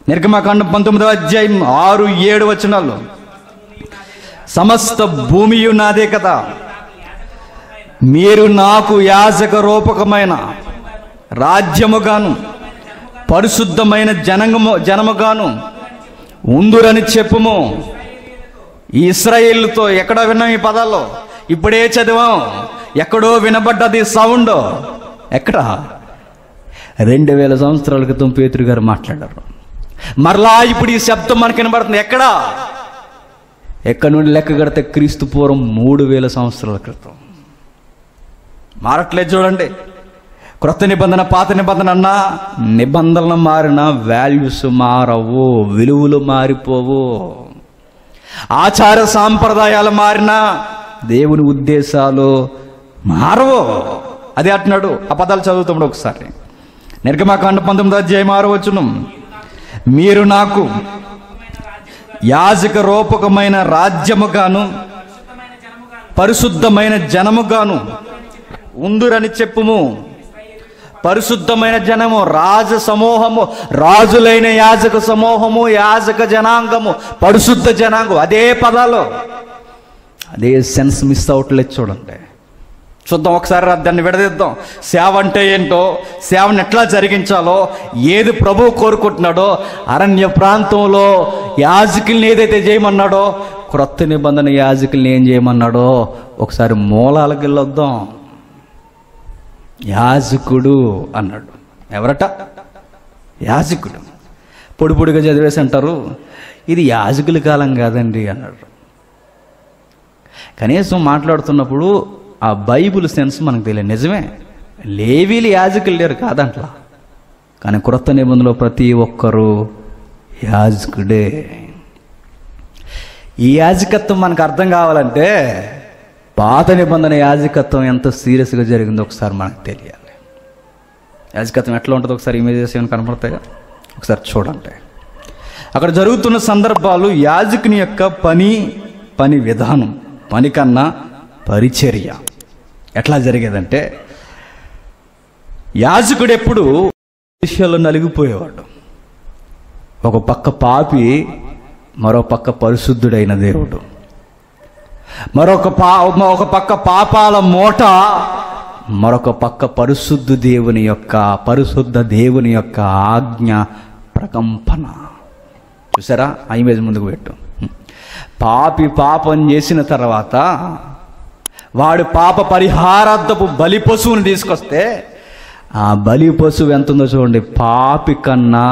నిర్గమకాండం 19వ అధ్యాయం 6-7 వచనాలు, సమస్త భూమియు నాదే కదా, మీరు నాకు యాజక రూపకమైన రాజ్యముగాను పరిశుద్ధమైన జనముగాను ఉందురని చెప్పుము. ఈ ఇశ్రాయేలుతో ఎక్కడో విన్నాం ఈ పదాల్లో, ఇప్పుడే చదివాం, ఎక్కడో వినబడ్డది సౌండ్. ఎక్కడ? 2000 సంవత్సరాల క్రితం పేతురు గారు మాట్లాడారు. మరలా ఇప్పుడు ఈ శబ్దం మనకు వినబడుతుంది. ఎక్కడి నుండి లెక్క కడితే క్రీస్తు పూర్వం 3000 సంవత్సరాల క్రితం. మారట్లేదు చూడండి. క్రొత్త నిబంధన పాత నిబంధన అన్నా నిబంధనలు మారిన వాల్యూస్ మారవు, విలువలు మారిపోవు. ఆచార సాంప్రదాయాలు మారినా దేవుని ఉద్దేశాలు మారవు. అదే అంటున్నాడు. ఆ పదాలు చదువుతాడు ఒకసారి. నిర్గమకాండం 19వ అధ్యాయం 6వ వచనం, మీరు నాకు యాజక రూపకమైన రాజ్యముగాను పరిశుద్ధమైన జనముగాను ఉందురని చెప్పుము. పరిశుద్ధమైన జనము, రాజ సమూహము, రాజులైన యాజక సమూహము, యాజక జనాంగము, పరిశుద్ధ జనాంగం, అదే పదాలు, అదే సెన్స్ మిస్ అవట్లేదు చూడండి. చూద్దాం ఒకసారి, దాన్ని విడదీద్దాం. సేవ అంటే ఏంటో, సేవను ఎట్లా జరిగించాలో, ఏది ప్రభువు కోరుకుంటున్నాడో, అరణ్య ప్రాంతంలో యాజకుల్ని ఏదైతే చేయమన్నాడో, క్రొత్త నిబంధన యాజకుల్ని ఏం చేయమన్నాడో ఒకసారి మూలాలకు వెళ్ళొద్దాం. యాజకుడు అన్నాడు. ఎవరట? యాజకుడు. పొడి పొడిగా చదివేసి అంటారు, ఇది యాజకుల కాలం కాదండి అన్నాడు. కనీసం మాట్లాడుతున్నప్పుడు ఆ బైబిల్ సెన్స్ మనకు తెలియదు. నిజమే, లేవీలు యాజకులు లేరు కాదంట్లా, కానీ క్రొత్త నిబంధనలో ప్రతి ఒక్కరూ యాజకుడే. ఈ యాజకత్వం మనకు అర్థం కావాలంటే పాత నిబంధన యాజకత్వం ఎంత సీరియస్గా జరిగిందో ఒకసారి మనకు తెలియాలి. యాజకత్వం ఎట్లా ఉంటుందో ఒకసారి ఇమేజెస్ ఏమైనా కనపడతాయా? ఒకసారి చూడండి. అక్కడ జరుగుతున్న సందర్భాలు, యాజకుని యొక్క పని విధానం, పని కన్నా పరిచర్య ఎట్లా జరిగేదంటే, యాజకుడు ఎప్పుడు విషయాల్లో నలిగిపోయేవాడు. ఒక పక్క పాపి, మరో పక్క పరిశుద్ధుడైన దేవుడు, ఒక పక్క పాపాల మూట, మరొక పక్క పరిశుద్ధ దేవుని యొక్క ఆజ్ఞ ప్రకంపన. చూసారా? ఆ ఇమేజ్ ముందుకు పెట్టు. పాపి పాపం చేసిన తర్వాత వాడు పాప పరిహారార్థపు బలి పశువుని తీసుకొస్తే ఆ బలి పశువు ఎంత ఉందో చూడండి, పాపి కన్నా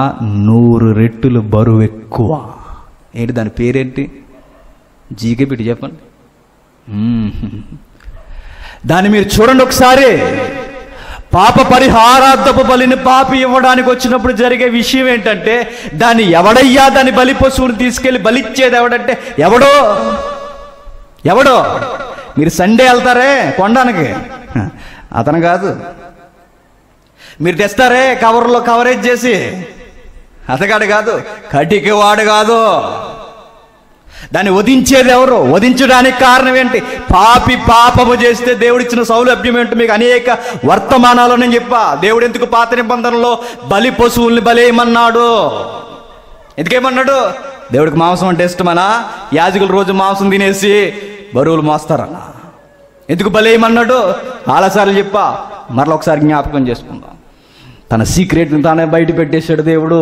100 రెట్లు బరువు ఎక్కువ. ఏంటి దాని పేరేంటి? జీకే పెట్టి చెప్పండి. దాన్ని మీరు చూడండి ఒకసారి. పాప పరిహారార్థపు బలిని పాపి ఇవ్వడానికి వచ్చినప్పుడు జరిగే విషయం ఏంటంటే, దాన్ని ఎవడయ్యా దాని బలి పశువుని తీసుకెళ్లి బలిచ్చేది ఎవడంటే, ఎవడో మీరు సండే వెళ్తారే కొనడానికి, అతను కాదు. మీరు తెస్తారే కవర్లో కవరేజ్ చేసి, అతగాడు కాదు. కటికి వాడు కాదు. దాన్ని వధించేది ఎవరు? వధించడానికి కారణం ఏంటి? పాపి పాపము చేస్తే దేవుడిచ్చిన సౌలభ్యం ఏంటో మీకు అనేక వర్తమానాలు నేను చెప్పా. దేవుడు ఎందుకు పాత నిబంధనలో బలి పశువుల్ని బలేయమన్నాడు? ఎందుకేమన్నాడు? దేవుడికి మాంసం అంటే ఇష్టమనా? యాజకులు రోజు మాంసం తినేసి బరువులు మోస్తారన్నా? ఎందుకు బలేయమన్నాడు? చాలాసార్లు చెప్పా, మరలా ఒకసారి జ్ఞాపకం చేసుకుందాం. తన సీక్రెట్ని తానే బయట పెట్టేశాడు దేవుడు.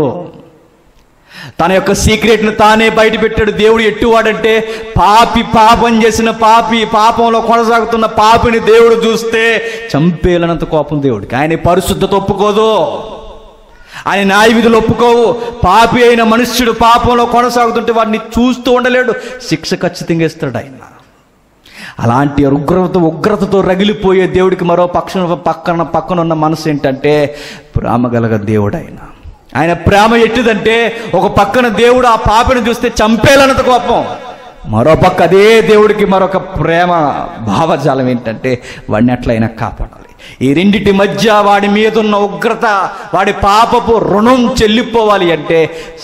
తన యొక్క సీక్రెట్ను తానే బయట పెట్టాడు దేవుడు. ఎట్టువాడంటే, పాపం చేసిన పాపంలో కొనసాగుతున్న పాపిని దేవుడు చూస్తే చంపేలనంత కోపం దేవుడికి. ఆయన పరిశుద్ధత ఒప్పుకోదు, ఆయన న్యాయ విధులు ఒప్పుకోవు. పాపి అయిన మనుష్యుడు పాపంలో కొనసాగుతుంటే వాడిని చూస్తూ ఉండలేడు, శిక్ష ఖచ్చితంగా ఇస్తాడు ఆయన. అలాంటి ఉగ్రతతో రగిలిపోయే దేవుడికి మరో పక్కన ఉన్న మనసు ఏంటంటే, ప్రేమ గలగ దేవుడు ఆయన ప్రేమ ఎట్టిదంటే, ఒక పక్కన దేవుడు ఆ పాపిని చూస్తే చంపేలనంత కోపం, మరో పక్క అదే దేవుడికి మరొక ప్రేమ భావజాలం ఏంటంటే, వాడిని ఎట్లయినా కాపాడాలి. ఈ రెండిటి మధ్య వాడి మీద ఉన్న ఉగ్రత, వాడి పాపపు రుణం చెల్లిపోవాలి అంటే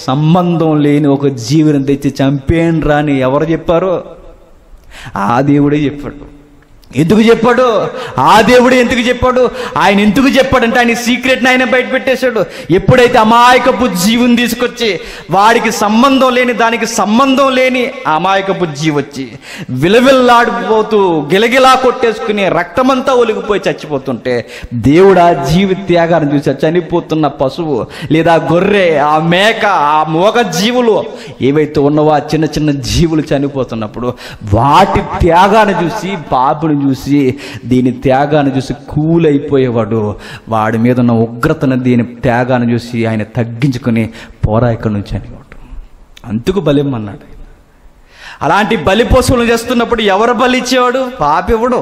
సంబంధం లేని ఒక జీవిని తెచ్చి చంపేండ్రా అని ఎవరు చెప్పారు? ఆ దేవుడే చెప్పాడు. ఎందుకు చెప్పాడు? ఆ దేవుడు ఎందుకు చెప్పాడు? ఆయన ఎందుకు చెప్పాడంటే ఆయన సీక్రెట్ని ఆయన బయట పెట్టేశాడు. ఎప్పుడైతే అమాయకపు జీవుని తీసుకొచ్చి వాడికి సంబంధం లేని దానికి సంబంధం లేని అమాయకపు జీవి వచ్చి విలవిల్లాడిపోతూ గిలగిలా కొట్టేసుకుని రక్తమంతా ఒలిగిపోయి చచ్చిపోతుంటే దేవుడు ఆ జీవి త్యాగాన్ని చూసి చనిపోతున్న పశువు లేదా గొర్రె, ఆ మేక, ఆ మోగ జీవులు ఏవైతే ఉన్నవో ఆ చిన్న చిన్న జీవులు చనిపోతున్నప్పుడు వాటి త్యాగాన్ని చూసి పాపుని చూసి దీని త్యాగాన్ని చూసి కూలైపోయేవాడు. వాడి మీద ఉన్న ఉగ్రతను దీని త్యాగాన్ని చూసి ఆయన తగ్గించుకొని పోరా ఇక్కడి నుంచి అనేవాడు. అందుకు బలిమ్మన్నాడు. అలాంటి బలి పశువులు చేస్తున్నప్పుడు ఎవరు బలి ఇచ్చేవాడు? పాపివ్వడు.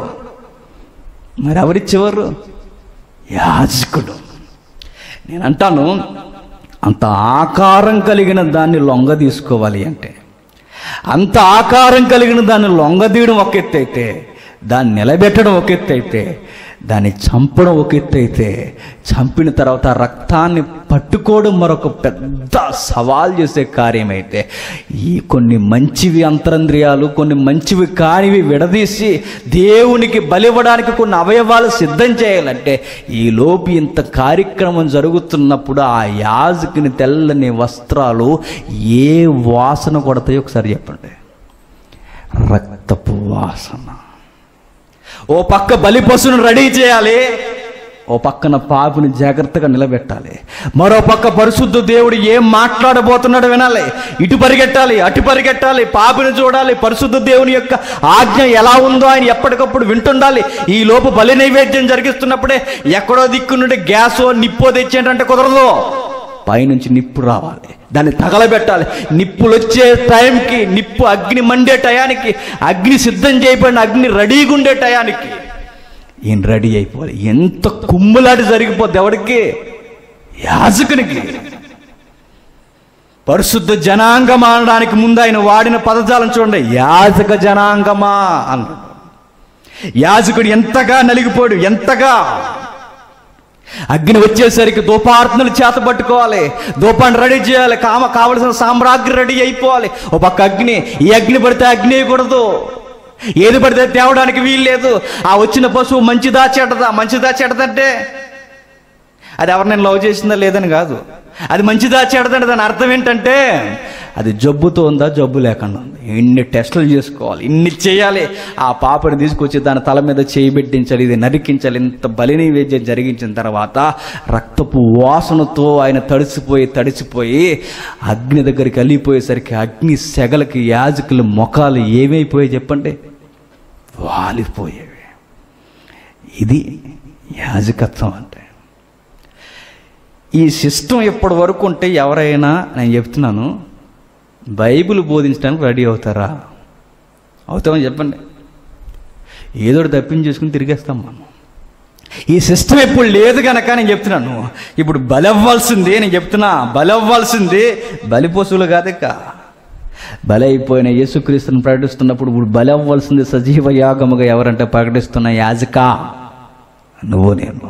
మరి ఎవరిచ్చేవారు? యాజకుడు. నేను అంటాను, అంత ఆకారం కలిగిన దాన్ని లొంగ తీసుకోవాలి అంటే, అంత ఆకారం కలిగిన దాన్ని లొంగదీయడం ఒక ఎత్తు అయితే, దాన్ని నిలబెట్టడం ఒక ఎత్తు అయితే, దాన్ని చంపడం ఒక ఎత్తు అయితే, చంపిన తర్వాత రక్తాన్ని పట్టుకోవడం మరొక పెద్ద సవాల్ చేసే కార్యమైతే, ఈ కొన్ని మంచివి అంతరంద్రియాలు, కొన్ని మంచివి కానివి విడదీసి దేవునికి బలివ్వడానికి కొన్ని అవయవాలు సిద్ధం చేయాలంటే ఈ లోపు ఇంత కార్యక్రమం జరుగుతున్నప్పుడు ఆ యాజకుని తెల్లని వస్త్రాలు ఏ వాసన కొడతాయో ఒకసారి చెప్పండి. రక్తపు వాసన. ఓ పక్క బలి పశువును రెడీ చేయాలి, ఓ పక్కన పాపిని జాగ్రత్తగా నిలబెట్టాలి, మరో పక్క పరిశుద్ధ దేవుడు ఏం మాట్లాడబోతున్నాడో వినాలి. ఇటు పరిగెట్టాలి, అటు పరిగెట్టాలి, పాపిని చూడాలి, పరిశుద్ధ దేవుని యొక్క ఆజ్ఞ ఎలా ఉందో ఆయన ఎప్పటికప్పుడు వింటుండాలి. ఈ లోపు బలి నైవేద్యం జరిగిస్తున్నప్పుడే ఎక్కడో దిక్కు నుండి గ్యాసో నిప్పో తెచ్చేంటంటే కుదరదు. పైనుంచి నిప్పు రావాలి, దాన్ని తగలబెట్టాలి. నిప్పులు వచ్చే టైంకి, నిప్పు అగ్ని మండే టయానికి, అగ్ని సిద్ధం చేయబడిన అగ్ని రెడీగా ఉండే టయానికి ఈయన రెడీ అయిపోవాలి. ఎంత కుమ్ములాట జరిగిపోద్ది ఎవరికి? యాజకునికి. పరిశుద్ధ జనాంగమా అనడానికి ముందు ఆయన వాడిన పదజాలం చూడండి. యాజక జనాంగమా అన్నాడు. యాజకుడు ఎంతగా నలిగిపోయాడు, ఎంతగా. అగ్ని వచ్చేసరికి ధూపార్తనలు చేత పట్టుకోవాలి, ధూపాన్ని రెడీ చేయాలి, కావలసిన సామ్రాగ్రి రెడీ అయిపోవాలి. ఒక పక్క అగ్ని, ఈ అగ్ని పడితే అగ్ని వేయకూడదు, ఏది పడితే తేవడానికి వీలు లేదు. ఆ వచ్చిన పశువు మంచిదా చెడ్డదా? మంచిదా చెడ్డదంటే అది ఎవరినైనా లవ్ చేసిందా లేదని కాదు, అది మంచిదా చెడ్డదంటే దాని అర్థం ఏంటంటే అది జబ్బుతో ఉందా, జబ్బు లేకుండా ఉంది. ఇన్ని టెస్టులు చేసుకోవాలి, ఇన్ని చేయాలి. ఆ పాపని తీసుకొచ్చి దాని తల మీద చేయి పెట్టించాలి, ఇది నరికించాలి. ఇంత బలి నైవేద్యం జరిగించిన తర్వాత రక్తపు వాసనతో ఆయన తడిసిపోయి అగ్ని దగ్గరికి వెళ్ళిపోయేసరికి అగ్ని సెగలకి యాజకుల ముఖాలు ఏమైపోయాయి చెప్పండి? వాలిపోయేవి. ఇది యాజకత్వం అంటే. ఈ సిస్టమ్ ఎప్పటి వరకు ఉంటే ఎవరైనా, నేను చెప్తున్నాను, బైబిల్ బోధించడానికి రెడీ అవుతారా? అవుతామని చెప్పండి. ఏదో తప్పించేసుకుని తిరిగేస్తాం మనం. ఈ సిస్టమ్ ఎప్పుడు లేదు కనుక నేను చెప్తున్నాను, ఇప్పుడు బలవ్వాల్సింది, నేను చెప్తున్నా బలవ్వాల్సింది బలి పశువులు కాదు. ఇక బలి అయిపోయిన యేసుక్రీస్తుని ప్రకటిస్తున్నప్పుడు ఇప్పుడు బలి అవ్వాల్సింది సజీవ యాగముగా ఎవరంటే ప్రకటిస్తున్న యాజక నువ్వు నేను.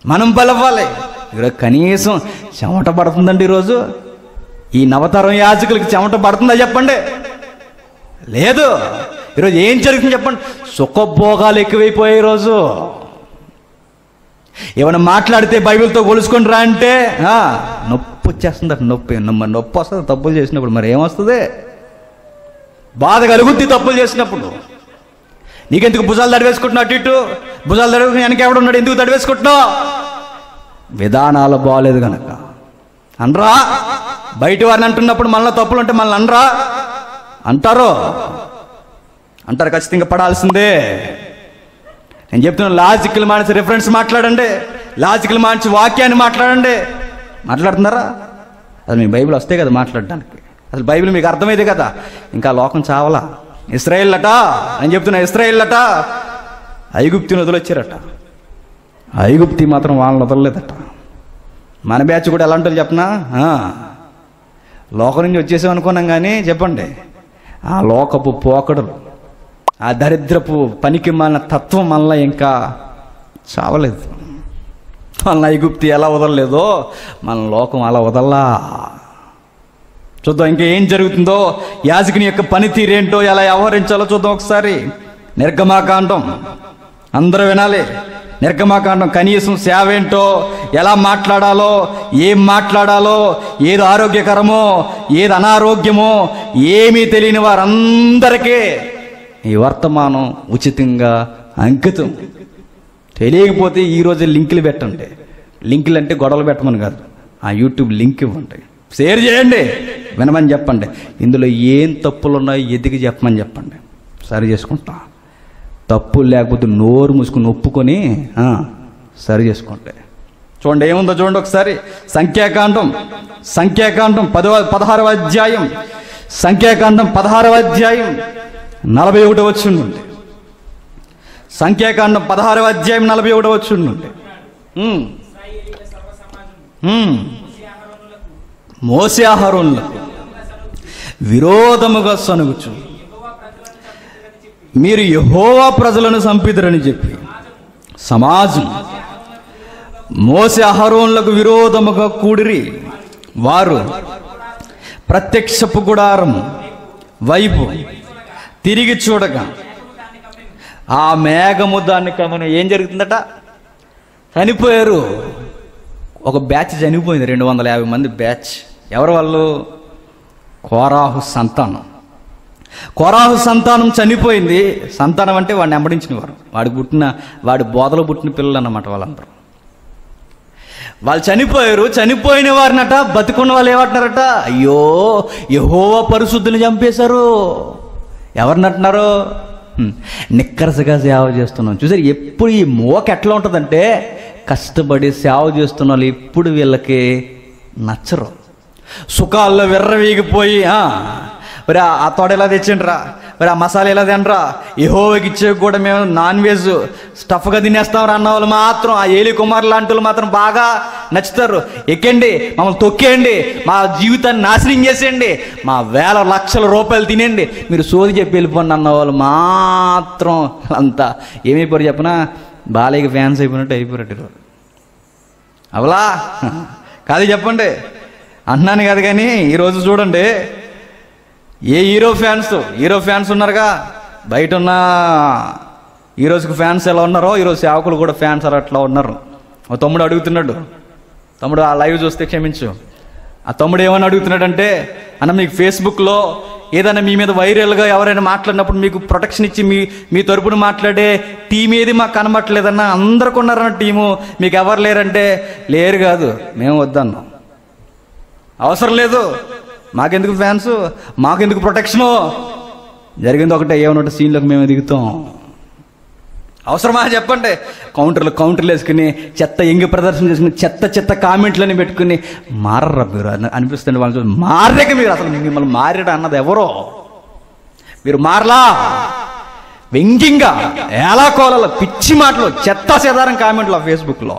మనం బలవ్వాలి. ఈరోజు కనీసం చెమట పడుతుందండి. ఈరోజు ఈ నవతరం యాజకులకి చెమట పడుతుందా చెప్పండి? లేదు. ఈరోజు ఏం జరుగుతుంది చెప్పండి? సుఖభోగాలు ఎక్కువైపోయాయి. ఈరోజు ఏమైనా మాట్లాడితే బైబిల్తో కొలుసుకొని రా అంటే నొప్పి వచ్చేస్తుందట. నొప్పి వస్తుంది తప్పులు చేసినప్పుడు. మరి ఏమొస్తుంది? బాధ కలుగుద్ది తప్పులు చేసినప్పుడు. నీకెందుకు భుజాలు తడివేసుకుంటున్నావు? అటు ఇటు భుజాలు తడివేసుకుని వెనకెవడున్నాడు, ఎందుకు తడివేసుకుంటున్నావు? విధానాలు బాగలేదు కనుక అనరా. బయట వారిని అంటున్నప్పుడు మనలో తప్పులు ఉంటే మనల్ని అనరా? అంటారు ఖచ్చితంగా, పడాల్సిందే. నేను చెప్తున్నాను, లాజికల్ మానేసి రిఫరెన్స్ మాట్లాడండి, లాజికల్ మానేసి వాక్యాన్ని మాట్లాడుతున్నారా? అది మీ బైబిల్ వస్తే కదా మాట్లాడడానికి. అసలు బైబిల్ మీకు అర్థమైతే కదా. ఇంకా లోకం చావలా. ఇశ్రాయేల్ అట, నేను చెప్తున్నా, ఇశ్రాయేల్ అట ఐగుప్తిని వదిలొచ్చారట. ఐగుప్తి మాత్రం వాళ్ళని వదలలేదట. మన బ్యాచ్ కూడా ఎలా ఉంటుంది చెప్పనా? లోకం నుంచి వచ్చేసామనుకున్నాం కానీ చెప్పండి, ఆ లోకపు పోకడలు, ఆ దరిద్రపు పనికి మన తత్వం మనలో ఇంకా చావలేదు. మన ఐగుప్తి ఎలా వదలలేదో మన లోకం అలా వదల్లా. చూద్దాం ఇంకా ఏం జరుగుతుందో, యాజకుని యొక్క పనితీరేంటో, ఎలా వ్యవహరించాలో చూద్దాం ఒకసారి. నిర్గమాకాండం అందరూ వినాలి. నిర్గమాకాండం కనీసం సేవ ఏంటో, ఎలా మాట్లాడాలో, ఏం మాట్లాడాలో, ఏది ఆరోగ్యకరమో ఏది అనారోగ్యమో ఏమీ తెలియని వారందరికీ ఈ వర్తమానం ఉచితంగా అంకితం. తెలియకపోతే ఈరోజు లింకులు పెట్టండి. లింకులు అంటే గొడవలు పెట్టమని కాదు, ఆ యూట్యూబ్ లింక్ ఇవ్వండి, షేర్ చేయండి, వినమని చెప్పండి. ఇందులో ఏం తప్పులు ఉన్నాయో ఎదిగి చెప్పమని చెప్పండి, సరి చేసుకుంటా. తప్పులు లేకపోతే నోరు మూసుకుని ఒప్పుకొని సరి చేసుకోండి. చూడండి ఏముందో చూడండి ఒకసారి. సంఖ్యాకాండం 16వ అధ్యాయం, సంఖ్యాకాండం 16వ అధ్యాయం 41వ వచనం నుండి. సంఖ్యాకాండం 16వ అధ్యాయం 41వ వచనం నుండి. మోసే అహరోనులకు విరోధముగా సనుగుచు మీరు యెహోవా ప్రజలను చంపిదురని చెప్పి సమాజం మోసే అహరోనులకు విరోధముగా కూడిరి. వారు ప్రత్యక్షపు గుడారం వైపు తిరిగి చూడగా ఆ మేఘము దాన్ని కమ్మని. ఏం జరుగుతుందట? చనిపోయారు. ఒక బ్యాచ్ చనిపోయింది, 250 మంది బ్యాచ్. ఎవరు వాళ్ళు? కోరాహు సంతానం. కోరాహు సంతానం చనిపోయింది. సంతానం అంటే వాడిని వెంబడించిన వారు, వాడి బోధలో పుట్టిన పిల్లలు అన్నమాట వాళ్ళందరూ. వాళ్ళు చనిపోయారు. చనిపోయిన వారినట బతుకున్న వాళ్ళు ఏమంటున్నారట? అయ్యో యెహోవా పరిశుద్ధుని చంపేశారు. ఎవరినంటున్నారు? నిక్కరసగా సేవ చేస్తున్నాం. చూసారు, ఎప్పుడు ఈ మోక ఎట్లా ఉంటుందంటే, కష్టపడి సేవ చేస్తున్న వాళ్ళు ఎప్పుడు వీళ్ళకి నచ్చరు. సుఖాల్లో విర్రవీగిపోయి మరి ఆ తోడ ఎలా తెచ్చిండ్రా, మరి ఆ మసాలా ఎలా తినరా, యెహోవాకి ఇచ్చే కూడా మేము నాన్ వెజ్ స్టఫ్గా తినేస్తాం అన్న వాళ్ళు మాత్రం, ఆ ఏలి కుమార్ లాంటి వాళ్ళు మాత్రం బాగా నచ్చుతారు. ఎక్కండి, మమ్మల్ని తొక్కేయండి, మా జీవితాన్ని నాశనం చేసేయండి, మా వేల లక్షల రూపాయలు తినేయండి, మీరు సోది చెప్పి వెళ్ళిపోండి అన్న వాళ్ళు మాత్రం అంతా ఏమైపోయారు చెప్పినా బాలయ్యకి ఫ్యాన్స్ అయిపోయినట్టు అయిపోయినట్టు. అవలా కాదు చెప్పండి అంటున్నాను కాదు. కానీ ఈరోజు చూడండి, ఏ హీరో ఫ్యాన్స్ ఉన్నారుగా, బయట ఉన్న హీరోస్కి ఫ్యాన్స్ ఎలా ఉన్నారో ఈరోజు సేవకులు కూడా ఫ్యాన్స్ అట్లా ఉన్నారు. ఒక తమ్ముడు అడుగుతున్నాడు, తమ్ముడు ఆ లైవ్ చూస్తే క్షమించు, ఆ తమ్ముడు ఏమని అడుగుతున్నాడంటే, అన్న మీకు ఫేస్బుక్లో ఏదైనా మీ మీద వైరల్గా ఎవరైనా మాట్లాడినప్పుడు మీకు ప్రొటెక్షన్ ఇచ్చి మీ తరపున మాట్లాడే టీం ఏది మాకు కనబట్టలేదన్నా, అందరికి ఉన్నారన్న టీము, మీకు ఎవరు లేరంటే లేరు కాదు, మేము వద్దన్నాం, అవసరం లేదు, మాకెందుకు ఫ్యాన్స్, మాకెందుకు ప్రొటెక్షను, జరిగింది ఒకటే, ఏమన్నట్టు సీన్లోకి మేము దిగుతాం. అవసరమా చెప్పండి? కౌంటర్లు వేసుకుని చెత్త ఎంగి ప్రదర్శన చేసుకుని చెత్త కామెంట్లని పెట్టుకుని మారరా మీరు అనిపిస్తుంది. వాళ్ళు మారలేక మీరు అసలు మిమ్మల్ని మారాడు అన్నది ఎవరో, మీరు మారలా. వ్యంగ్యంగా ఎలా కోలలో పిచ్చి మాటలు చెత్త సేదారం కామెంట్లు ఫేస్బుక్లో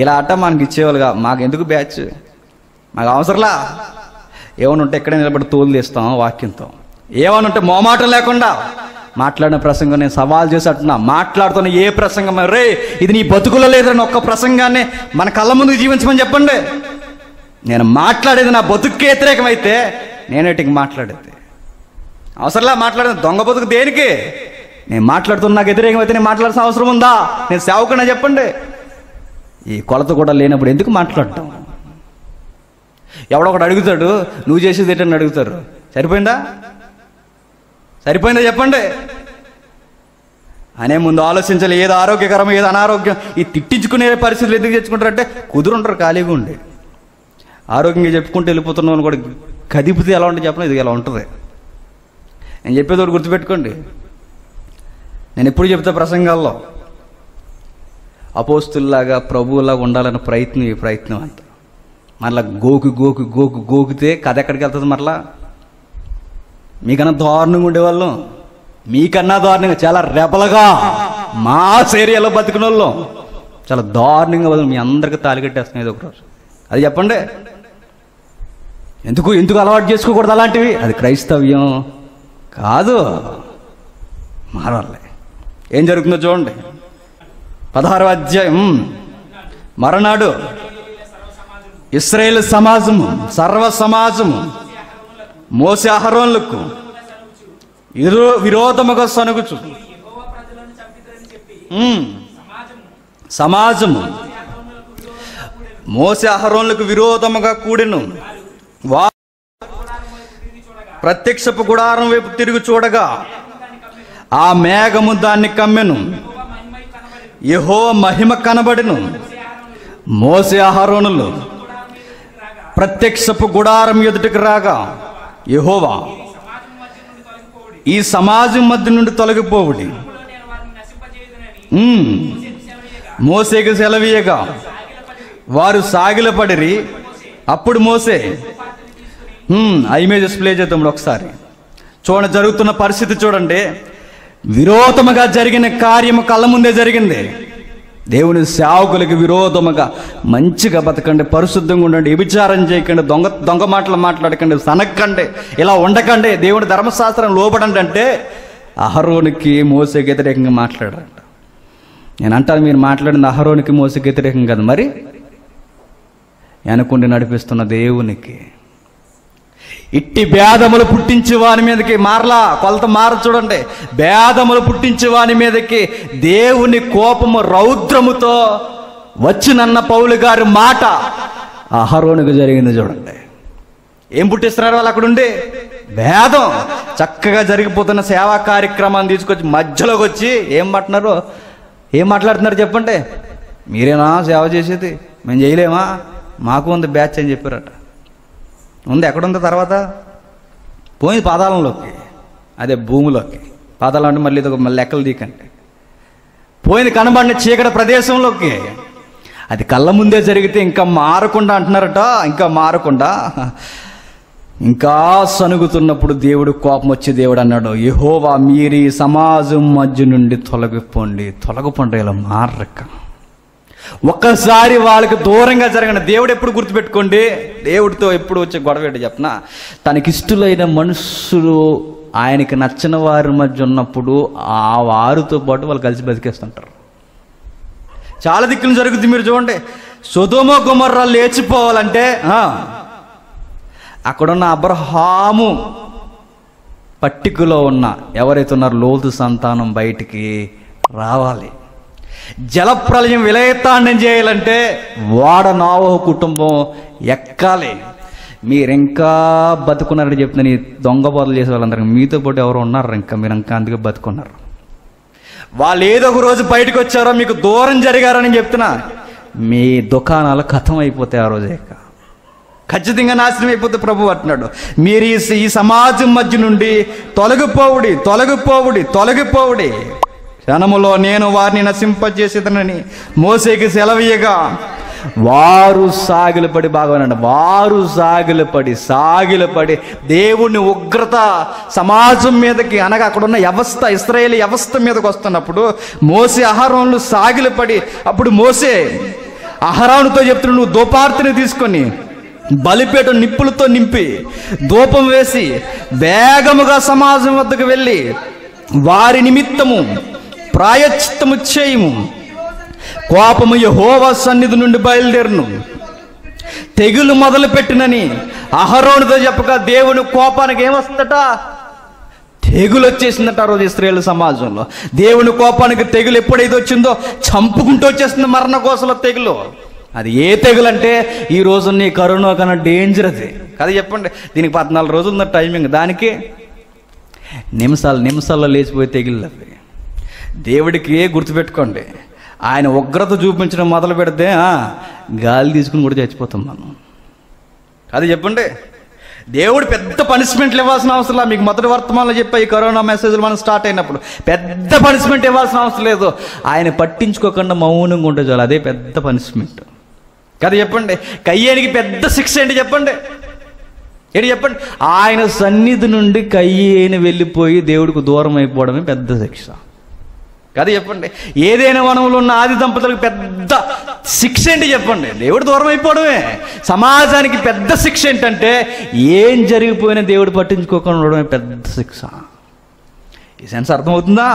ఇలా అట్ట మనకి ఇచ్చేవాళ్ళుగా. మాకు ఎందుకు బ్యాచ్, మాకు అవసరంలా. ఏమని ఉంటే ఎక్కడే నిలబడి తోలు తీస్తాం వాక్యంతో. ఏమని ఉంటే మోమాటం లేకుండా మాట్లాడిన ప్రసంగం నేను సవాల్ చేసి అంటున్నా, మాట్లాడుతున్న ఏ ప్రసంగం రే ఇది నీ బతుకులో లేదని ఒక్క ప్రసంగాన్ని మన కళ్ళ ముందుకు జీవించమని చెప్పండి. నేను మాట్లాడేది నా బతుక్కి వ్యతిరేకమైతే నేనేటికి మాట్లాడేది అవసరంలా. మాట్లాడేది దొంగ బతుకు దేనికి? నేను మాట్లాడుతున్న నాకు వ్యతిరేకమైతే నేను మాట్లాడాల్సిన అవసరం ఉందా? నేను సేవకున్నా చెప్పండి. ఈ కొలత కూడా లేనప్పుడు ఎందుకు మాట్లాడటం? ఎవడొకడు అడుగుతాడు, నువ్వు చేసేది ఏంటని అడుగుతారు. సరిపోయిందా చెప్పండి అనే ముందు ఆలోచించాలి. ఏది ఆరోగ్యకరం ఏది అనారోగ్యం. ఈ తిట్టించుకునే పరిస్థితులు ఎందుకు తెచ్చుకుంటారంటే కుదురుంటారు, ఖాళీగా ఉండి ఆరోగ్యంగా చెప్పుకుంటూ వెళ్ళిపోతున్నాను కూడా కదిపితే ఎలా ఉంటుంది చెప్పండి, ఇది ఎలా ఉంటుంది. నేను చెప్పేది ఒకటి గుర్తుపెట్టుకోండి. నేను ఎప్పుడు చెప్తా ప్రసంగాల్లో, అపోస్తుల్లాగా ప్రభువులాగా ఉండాలన్న ప్రయత్నం అంత. మరలా గోకితే కథ ఎక్కడికి వెళ్తుంది? మరలా మీకన్నా దారుణంగా ఉండేవాళ్ళం, మీకన్నా దారుణంగా చాలా రెబలగా మాస్ ఏరియాలో బతికిన వాళ్ళం చాలా దారుణంగా మీ అందరికీ తాలిగట్టేస్తున్నాయి ఏదో ఒకరోజు. అది చెప్పండి. ఎందుకు అలవాటు చేసుకోకూడదు అలాంటివి? అది క్రైస్తవ్యం కాదు. మారాలి. ఏం జరుగుతుందో చూడండి. 16వ అధ్యాయం. మరనాడు ఇశ్రాయేలు సమాజము సర్వ సమాజము మోసే అహరోనులకు విరోధముగా సనుగుచు సమాజము మోసే అహరోనులకు విరోధముగా కూడెను. వారు ప్రత్యక్షపు గుడారం వైపు తిరిగి చూడగా ఆ మేఘము దాన్ని కమ్మెను. యెహోవా మహిమ కనబడెను. మోసే అహరోనులు ప్రత్యక్షపు గుడారం ఎదుటికి రాగా యెహోవా ఈ సమాజం మధ్య నుండి తొలగిపోవుడి, మోసేకి సెలవీయగా వారు సాగిలపడిరి. అప్పుడు మోసే ఆ ఇమేజెస్ ప్లే చేద్దాం ఒకసారి. చూడండి, జరుగుతున్న పరిస్థితి చూడండి. విరోధముగా జరిగిన కార్యము కళ్ళ ముందే జరిగింది. దేవుని సేవకులకి విరోధముగా మంచిగా బతకండి, పరిశుద్ధంగా ఉండండి, వ్యభిచారం చేయకండి, దొంగ మాటలు మాట్లాడకండి, సనక్కండి, ఇలా ఉండకండి, దేవుని ధర్మశాస్త్రం లోబడండి అంటే అహరోనికి మోసేకి వ్యతిరేకంగా మాట్లాడారంట. నేను అంటాను, మీరు మాట్లాడింది అహరోనికి మోసేకి వ్యతిరేకం కాదు, మరి వెనకుండి నడిపిస్తున్న దేవునికి. ఇట్టి భేదములు పుట్టించి వాని మీదకి మారలా, కొలత మార చూడండి. భేదములు పుట్టించి వాని మీదకి దేవుని కోపము రౌద్రముతో వచ్చినన్న పౌలు గారి మాట అహరోనుకు జరిగింది చూడండి. ఏం పుట్టిస్తున్నారు వాళ్ళు అక్కడుండి? భేదం. చక్కగా జరిగిపోతున్న సేవా కార్యక్రమాన్ని తీసుకొచ్చి మధ్యలోకి వచ్చి ఏం మాట్లాడుతున్నారు చెప్పండి. మీరేనా సేవ చేసేది? మేము చేయలేమా? మాకు ఉంది బ్యాచ్ అని చెప్పారట. ఉంది, ఎక్కడుందో తర్వాత పోయింది పాతాళంలోకి, అదే భూమిలోకి. పాతాళం అంటే మళ్ళీ ఇది లెక్కలు దీకండి. పోయింది కనబడిన చీకటి ప్రదేశంలోకి. అది కళ్ళ ముందే జరిగితే ఇంకా మారకుండా అంటున్నారట. ఇంకా మారకుండా ఇంకా సనుగుతున్నప్పుడు దేవుడు కోపం వచ్చి దేవుడు అన్నాడు, యెహోవా మీరు ఈ సమాజం మధ్య నుండి తొలగిపోండి. ఇలా మారక ఒక్కసారి వాళ్ళకి దూరంగా జరగండి. దేవుడు ఎప్పుడు గుర్తుపెట్టుకోండి, దేవుడితో ఎప్పుడు వచ్చే గొడవ ఏంటి చెప్పనా? తనకిష్టులైన మనుషులు ఆయనకి నచ్చిన వారి మధ్య ఉన్నప్పుడు ఆ వారితో పాటు వాళ్ళు కలిసి బతికేస్తుంటారు. చాలా దిక్కులు జరుగుతుంది. మీరు చూడండి, సొదొమ గొమొర్రా లేచిపోవాలంటే అక్కడున్న అబ్రహాము పట్టికలో ఉన్న ఎవరైతే ఉన్నారో లోతు సంతానం బయటికి రావాలి. జలప్రలయం విలయతాండం చేయాలంటే వాడ నోవహు కుటుంబం ఎక్కాలి. మీరింకా బతుకున్నారని చెప్తున్నా, నీ దొంగ బోధలు చేసే వాళ్ళందరూ మీతో పాటు ఎవరు ఉన్నారు, మీరు ఇంకా అందుకే బతుకున్నారు. వాళ్ళు ఏదో ఒక రోజు బయటకు వచ్చారో మీకు దూరం జరిగారని చెప్తున్నా, మీ దుకాణాలు ఖతం అయిపోతాయి. ఆ రోజే ఖచ్చితంగా నాశనం అయిపోతే ప్రభు అంటున్నాడు, మీరు ఈ సమాజం మధ్య నుండి తొలగిపోవుడి. క్షణములో నేను వారిని నశింపజేసేదనని మోసేకి సెలవీయగా వారు సాగిలపడి, బాగానండి, వారు సాగిలపడి దేవుని ఉగ్రత సమాజం మీదకి, అనగా అక్కడున్న వ్యవస్థ, ఇశ్రాయేలు వ్యవస్థ మీదకి వస్తున్నప్పుడు మోసే అహరోనులు సాగిలపడి, అప్పుడు మోసే అహరోనుతో చెప్తున్నాడు, నువ్వు ధూపార్తిని తీసుకొని బలిపేట నిప్పులతో నింపి ధూపం వేసి వేగముగా సమాజం వద్దకు వెళ్ళి వారి నిమిత్తము ప్రాయశ్చిత్తము చేయము. కోపము యెహోవా సన్నిధి నుండి బయలుదేరును, తెగులు మొదలు పెట్టినని అహరోనుతో చెప్పగా దేవుని కోపానికి ఏమొస్తుందట? తెగులు వచ్చేసిందట. ఆ రోజు ఇశ్రాయేలు సమాజంలో దేవుని కోపానికి తెగులు ఎప్పుడైతే వచ్చిందో చంపుకుంటూ వచ్చేస్తుంది మరణ కోసలో తెగులు. అది ఏ తెగులు అంటే ఈ రోజు నీ కరోనా కన్నా డేంజర్ అది కదా. చెప్పండి, దీనికి 14 రోజులు ఉన్న టైమింగ్, దానికి నిమిషాల్లో లేచిపోయే తెగులు అవి. దేవుడికి గుర్తుపెట్టుకోండి, ఆయన ఉగ్రత చూపించడం మొదలు పెడితే గాలి తీసుకుని కూడా చచ్చిపోతాం మనం. అది చెప్పండి, దేవుడు పెద్ద పనిష్మెంట్లు ఇవ్వాల్సిన అవసరం. మీకు మొదటి వర్తమానంలో చెప్పా, ఈ కరోనా మెసేజ్లు మనం స్టార్ట్ అయినప్పుడు పెద్ద పనిష్మెంట్ ఇవ్వాల్సిన అవసరం లేదు. ఆయన పట్టించుకోకుండా మౌనంగా ఉంటే చాలు, అదే పెద్ద పనిష్మెంట్ కదా. చెప్పండి, కయ్యేనికి పెద్ద శిక్ష ఏంటి చెప్పండి? చెప్పండి, ఆయన సన్నిధి నుండి కయ్యేని వెళ్ళిపోయి దేవుడికి దూరం అయిపోవడమే పెద్ద శిక్ష కదా. చెప్పండి, ఏదైనా వనంలో ఉన్న ఆది దంపతులకు పెద్ద శిక్ష ఏంటి చెప్పండి? దేవుడు దూరం అయిపోవడమే. సమాజానికి పెద్ద శిక్ష ఏంటంటే ఏం జరిగిపోయినా దేవుడు పట్టించుకోకుండా ఉండడమే పెద్ద శిక్ష. ఈ సెన్స్ అర్థమవుతుందా?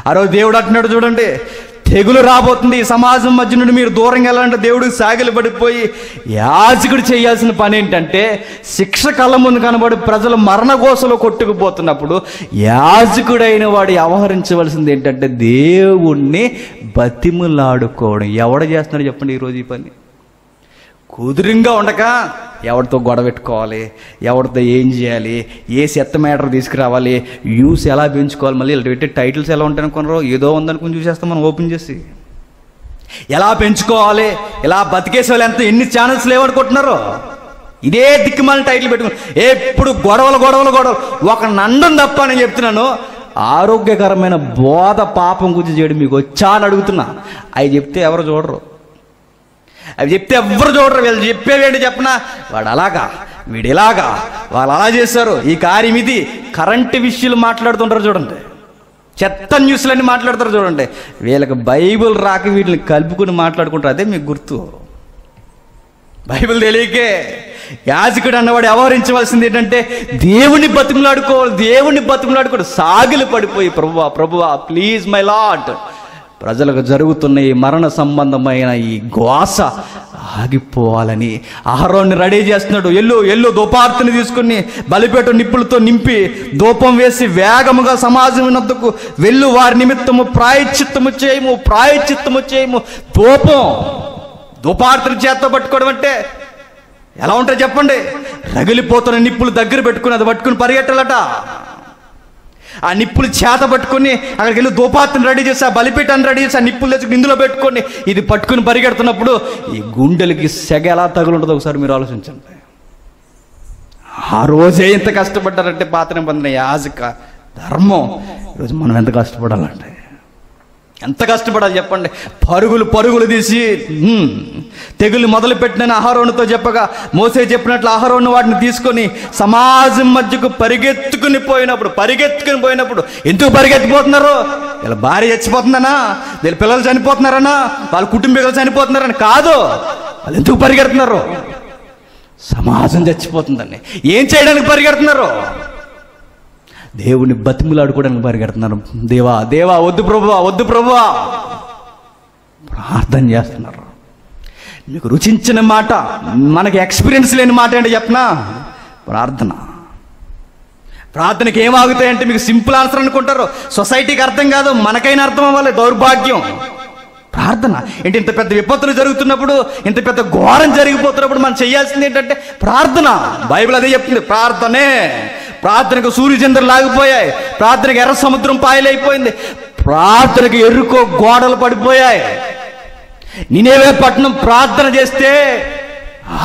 ఆ రోజు దేవుడు అంటున్నాడు చూడండి, తెగులు రాబోతుంది, ఈ సమాజం మధ్య నుండి మీరు దూరంగా వెళ్ళాలంటే దేవుడికి సాగిలు పడిపోయి యాజకుడు చేయాల్సిన పని ఏంటంటే శిక్ష కళ్ళ ముందు కనబడి ప్రజలు మరణఘోషలో కొట్టుకుపోతున్నప్పుడు యాజకుడైన వాడు వ్యవహరించవలసింది ఏంటంటే దేవుణ్ణి బతిములాడుకోవడం. ఎవడ చేస్తున్నాడు చెప్పండి ఈరోజు ఈ పని? కుదురుగా ఉండక ఎవరితో గొడవ పెట్టుకోవాలి, ఎవరితో ఏం చేయాలి, ఏ చెత్త మ్యాటర్ తీసుకురావాలి, యూస్ ఎలా పెంచుకోవాలి, మళ్ళీ ఇలా పెట్టి టైటిల్స్ ఎలా ఉంటాయి అనుకున్నారో ఏదో ఉందనుకుని చూసేస్తాం మనం ఓపెన్ చేసి. ఎలా పెంచుకోవాలి, ఇలా బతికేసే వాళ్ళు ఎన్ని ఛానల్స్ లేవనుకుంటున్నారో ఇదే దిక్కుమాలిన టైటిల్ పెట్టుకుని ఎప్పుడు గొడవలు గొడవలు గొడవలు. ఒక నండం తప్ప నేను చెప్తున్నాను, ఆరోగ్యకరమైన బోధ పాపం గురించి చేయడం మీకు వచ్చా అని అడుగుతున్నా. అవి చెప్తే ఎవరు చూడరు, అవి చెప్తే ఎవ్వరు చూడరు. వీళ్ళు చెప్పేవేంటి చెప్పనా, వాడు అలాగా వీడు ఇలాగా, వాళ్ళు అలా చేశారు, ఈ కార్యం ఇది. కరెంటు విషయాలు మాట్లాడుతుంటారు చూడండి, చెత్త న్యూస్లన్నీ మాట్లాడతారు చూడండి. వీళ్ళకి బైబిల్ రాక వీటిని కలుపుకుని మాట్లాడుకుంటారు. అదే మీకు గుర్తు. బైబిల్ తెలియకే యాజకుడు అన్నవాడు వ్యవహరించవలసింది ఏంటంటే దేవుని బతిమలాడుకోవాలి, దేవుని బతిమలాడుకోడు. సాగిలు పడిపోయి ప్రభువా ప్రభువా ప్లీజ్ మై లార్డ్, ప్రజలకు జరుగుతున్న ఈ మరణ సంబంధమైన ఈ ఘోష ఆగిపోవాలని అహరోన్ని రెడీ చేస్తున్నాడు. ఎల్లు ధూపార్తిని తీసుకుని బలిపేట నిప్పులతో నింపి ధూపం వేసి వేగముగా సమాజం వద్దకు వెళ్ళు, వారి నిమిత్తము ప్రాయశ్చిత్తము చేయము. ధూపార్తిని చేత్తో పట్టుకోవడం అంటే ఎలా ఉంటుంది చెప్పండి? రగిలిపోతున్న నిప్పులు దగ్గర పెట్టుకుని అది పట్టుకుని పరిగెట్టాలట. ఆ నిప్పులు చేత పట్టుకొని అక్కడికి వెళ్ళి ధూపార్తిని రెడీ చేసి ఆ బలిపీఠాన్ని రెడీ చేసి ఆ నిప్పులు తెచ్చి ఇందులో పెట్టుకొని ఇది పట్టుకుని పరిగెడుతున్నప్పుడు ఈ గుండెలకి సెగ ఎలా తగులుంటుందో ఒకసారి మీరు ఆలోచించండి. ఆ రోజే ఎంత కష్టపడ్డారంటే పాత నిబంధన యాజక ధర్మం. ఈరోజు మనం ఎంత కష్టపడాలంటే ఎంత కష్టపడాలి చెప్పండి? పరుగులు తీసి తెగులు మొదలుపెట్టిన అహరోనుతో చెప్పగా మోసే చెప్పినట్లు అహరోను వాటిని తీసుకొని సమాజం మధ్యకు పరిగెత్తుకుని పోయినప్పుడు ఎందుకు పరిగెత్తిపోతున్నారు? వీళ్ళ భార్య చచ్చిపోతుందనా, వీళ్ళ పిల్లలు చనిపోతున్నారనా, వాళ్ళ కుటుంబీకులు చనిపోతున్నారని కాదు. వాళ్ళు ఎందుకు పరిగెడుతున్నారు? సమాజం చచ్చిపోతుందని. ఏం చేయడానికి పరిగెడుతున్నారు? దేవుని బతిములాడుకోవడానికి పరిగెడుతున్నారు. దేవా వద్దు ప్రభువా ప్రార్థన చేస్తున్నారు. మీకు రుచించిన మాట, మనకి ఎక్స్పీరియన్స్ లేని మాట ఏంటి చెప్పనా? ప్రార్థనకి ఏమాగుతాయంటే మీకు సింపుల్ ఆన్సర్ అనుకుంటారు, సొసైటీకి అర్థం కాదు, మనకైనా అర్థం అవ్వాలి. దౌర్భాగ్యం. ప్రార్థన ఏంటి? ఇంత పెద్ద విపత్తులు జరుగుతున్నప్పుడు, ఇంత పెద్ద ఘోరం జరిగిపోతున్నప్పుడు మనం చేయాల్సింది ఏంటంటే ప్రార్థన. బైబిల్ అదే చెప్తుంది, ప్రార్థనకు సూర్యచంద్రులు లాగిపోయాయి, ప్రార్థనకు ఎర్ర సముద్రం పాయలైపోయింది, ప్రార్థనకు ఎరుకో గోడలు పడిపోయాయి. నినేవే పట్టణం ప్రార్థన చేస్తే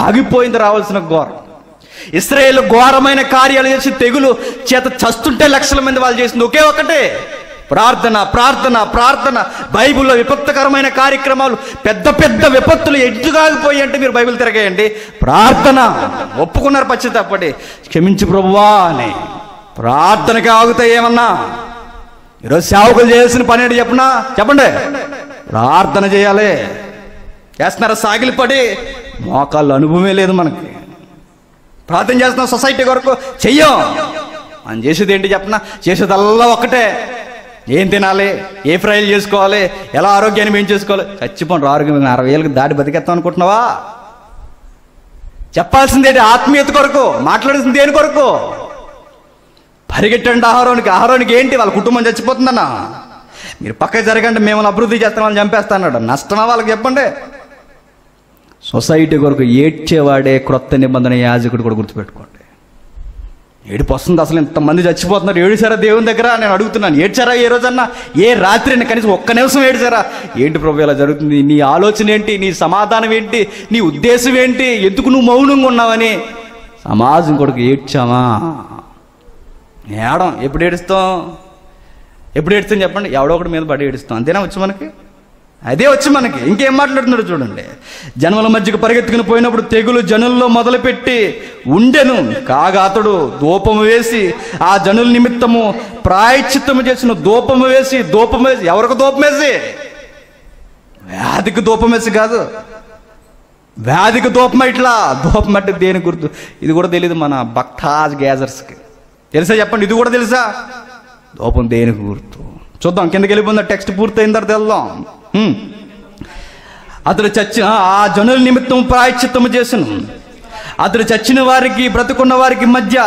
ఆగిపోయింది రావాల్సిన ఘోరం. ఇశ్రాయేలు ఘోరమైన కార్యాలు చేసి తెగులు చేత చస్తుంటే లక్షల మంది వాళ్ళు చేసింది ఒకే ఒకటే, ప్రార్థన. బైబిల్లో విపత్తుకరమైన కార్యక్రమాలు, పెద్ద విపత్తులు ఎడ్డుగాగిపోయి అంటే మీరు బైబిల్ తిరగేయండి. ప్రార్థన. ఒప్పుకున్నారు పశ్చాత్తాపడి, క్షమించు ప్రభువా అని. ప్రార్థనకి ఆగుతాయి ఏమన్నా? ఈరోజు సేవకులు చేయాల్సిన పని ఏంటి చెప్పండి? ప్రార్థన చేయాలి. చేస్తున్నారా? సాగిలిపడి మోకాళ్ళు అనుభవమే లేదు మనకి. ప్రార్థన చేస్తున్నాం సొసైటీ కొరకు, చెయ్యం. మనం చేసేది ఏంటి చెప్పనా? చేసేదల్లా ఒక్కటే, ఏం తినాలి, ఏ ఫ్రైలు చేసుకోవాలి, ఎలా ఆరోగ్యాన్ని మేము చేసుకోవాలి. చచ్చిపోండి ఆరోగ్యం. 60 ఏళ్ళకి దాటి బతికేస్తాం అనుకుంటున్నావా? చెప్పాల్సిందేంటి? ఆత్మీయత కొరకు. మాట్లాడాల్సింది దేని కొరకు? పరిగెట్టండి అహరోనికి ఏంటి? వాళ్ళ కుటుంబం చచ్చిపోతుందన్నా, మీరు పక్కకి జరగండి, మేము అభివృద్ధి చేస్తాం, వాళ్ళని చంపేస్తా అన్నాడు. నష్టమా వాళ్ళకి చెప్పండి? సొసైటీ కొరకు ఏడ్చేవాడే క్రొత్త నిబంధన యాజకుడు కూడా గుర్తుపెట్టుకోండి. ఏడుపు వస్తుంది. అసలు ఇంతమంది చచ్చిపోతున్నారు, ఏడుచారా దేవుని దగ్గర? నేను అడుగుతున్నాను, ఏడ్చారా ఏ రోజన్నా? ఏ రాత్రి కనీసం ఒక్క నిమిషం ఏడ్చారా? ఏంటి ప్రభు ఇలా జరుగుతుంది? నీ ఆలోచన ఏంటి? నీ సమాధానం ఏంటి? నీ ఉద్దేశం ఏంటి? ఎందుకు నువ్వు మౌనంగా ఉన్నావని సమాజం కొరకు ఏడ్చామా? ఏడం. ఎప్పుడు ఏడుస్తాం చెప్పండి? ఎవడో ఒకటి మీద పడి ఏడుస్తాం. అంతేనా వచ్చి మనకి? అదే వచ్చి మనకి. ఇంకేం మాట్లాడుతున్నాడు చూడండి. జనముల మధ్యకు పరిగెత్తుకుని పోయినప్పుడు తెగులు జనుల్లో మొదలుపెట్టి ఉండెను. కాగా అతడు ధూపము వేసి ఆ జనుల నిమిత్తము ప్రాయశ్చిత్తము చేసిన ధూపము వేసి ఎవరికి ధూపం వేసి? వ్యాధికి ధూపం వేసి కాదు. వ్యాధికి ధూపం. ఇట్లా ధూపం అంటే దేని గుర్తు? ఇది కూడా తెలియదు మన భక్తాజ్ గ్యాజర్స్కి. తెలుసా చెప్పండి? ఇది కూడా తెలుసా? ధూపం దేనికి గుర్తు? చూద్దాం, కిందకి వెళ్ళిపోయిందా? టెక్స్ట్ పూర్తయిన తర్వాత వెళ్దాం. అతడు చచ్చిన ఆ జనుల నిమిత్తం ప్రాయశ్చిత్తము చేసెను. అతడు చచ్చిన వారికి బ్రతుకున్న వారికి మధ్య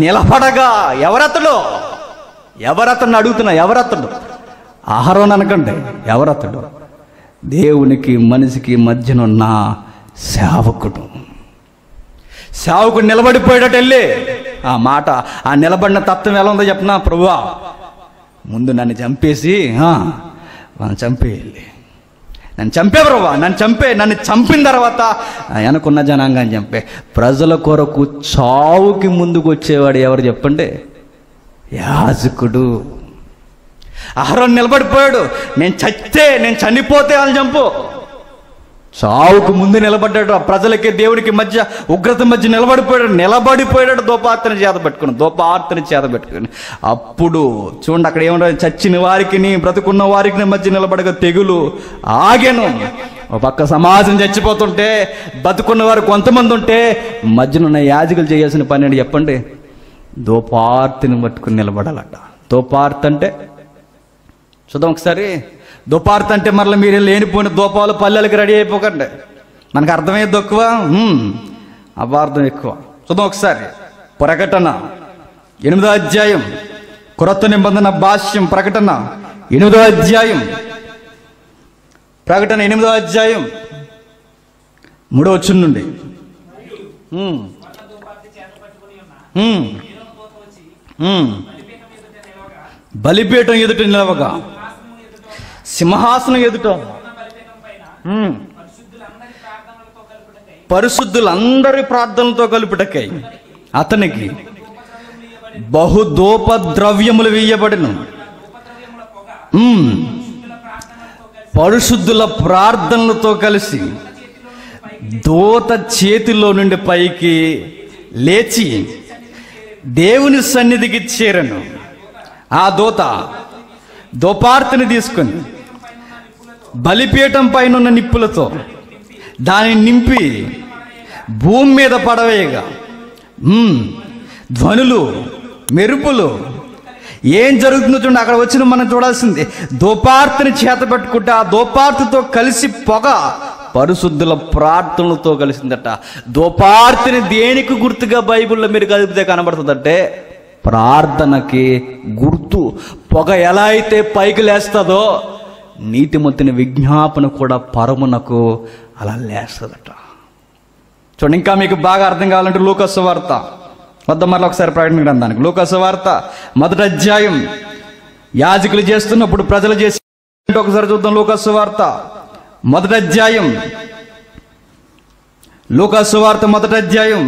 నిలబడగా. ఎవరతడు అడుగుతున్నా, ఎవరతడు? అహరోను అనకండి, ఎవరతడు? దేవునికి మనిషికి మధ్యనున్న సేవకుడు. సేవకుడు నిలబడిపోయాడట. వెళ్ళి ఆ మాట, ఆ నిలబడిన తత్వం ఎలా ఉందో చెప్పనా? ప్రభువా, ముందు నన్ను చంపేసి నన్ను చంపేయాలి, నన్ను చంపే ప్రభువా, నన్ను చంపిన తర్వాత వెనకున్న జనాంగాన్ని చంపే. ప్రజల కొరకు చావుకి ముందుకు వచ్చేవాడు ఎవరు చెప్పండి? యాజకుడు. అహరోను నిలబడిపోయాడు. నేను చనిపోతే అని చంపు. చావుకు ముందు నిలబడ్డాడు. ఆ ప్రజలకి దేవుడికి మధ్య ఉగ్రత మధ్య నిలబడిపోయాడు దోపార్తని చేత పెట్టుకుని. అప్పుడు చూడండి, అక్కడ ఏమన్నా, చచ్చిన వారికి బ్రతుకున్న వారికి మధ్య నిలబడగా తెగులు ఆగెను. ఒక పక్క సమాజం చచ్చిపోతుంటే, బతుకున్న వారు కొంతమంది ఉంటే, మధ్యన ఉన్న యాజకులు చేయాల్సిన పని అని చెప్పండి? దోపార్తిని పట్టుకుని నిలబడాలట. దోపార్త్ అంటే చూద్దాం ఒకసారి. దోపార్త్ అంటే మరలా మీరు లేనిపోయిన దోపాలు పల్లెలకి రెడీ అయిపోకండి. మనకు అర్థమయ్యేది ఎక్కువ, అపార్థం ఎక్కువ. చూద్దాం ఒకసారి. ప్రకటన 8వ అధ్యాయం, క్రొత్త నిబంధన భాష్యం. ప్రకటన 8వ అధ్యాయం, ప్రకటన 8వ అధ్యాయం 3వ వచనం నుండి. బలిపీఠం ఎదుట నిలవగా, సింహాసనం ఎదుట పరిశుద్ధులందరి ప్రార్థనలతో కలుపుటకై అతనికి బహుదూప ద్రవ్యములు వేయబడిను. పరిశుద్ధుల ప్రార్థనలతో కలిసి దూత చేతిలో నుండి పైకి లేచి దేవుని సన్నిధికి చేరను. ఆ దోపార్తిని తీసుకొని బలిపీఠం పైన ఉన్న నిప్పులతో దానిని నింపి భూమి మీద పడవేయగా, ధ్వనులు, మెరుపులు, ఏం జరుగుతుందో చూడండి. అక్కడ వచ్చిన మనం చూడాల్సింది, దోపార్తిని చేత పెట్టుకుంటే ఆ దోపార్తితో కలిసి పొగ పరిశుద్ధుల ప్రార్థనలతో కలిసిందట. దోపార్తిని దేనికి గుర్తుగా బైబిల్లో మీరు కలిపితే కనబడుతుందంటే ప్రార్థనకి గుర్తు. పొగ ఎలా అయితే పైకి లేస్తుందో నీతిమంతుని విజ్ఞాపన కూడా పరమునకు అలా లేస్తుందట. చూడండి, ఇంకా మీకు బాగా అర్థం కావాలంటే లూకా సువార్త వద్ద మరలా ఒకసారి ప్రకటన గ్రంథానికి. లూకా సువార్త 1వ అధ్యాయం. యాజకులు చేస్తున్నప్పుడు ప్రజలు చేసి ఒకసారి చూద్దాం. లూకా సువార్త 1వ అధ్యాయం, లూకా సువార్త 1వ అధ్యాయం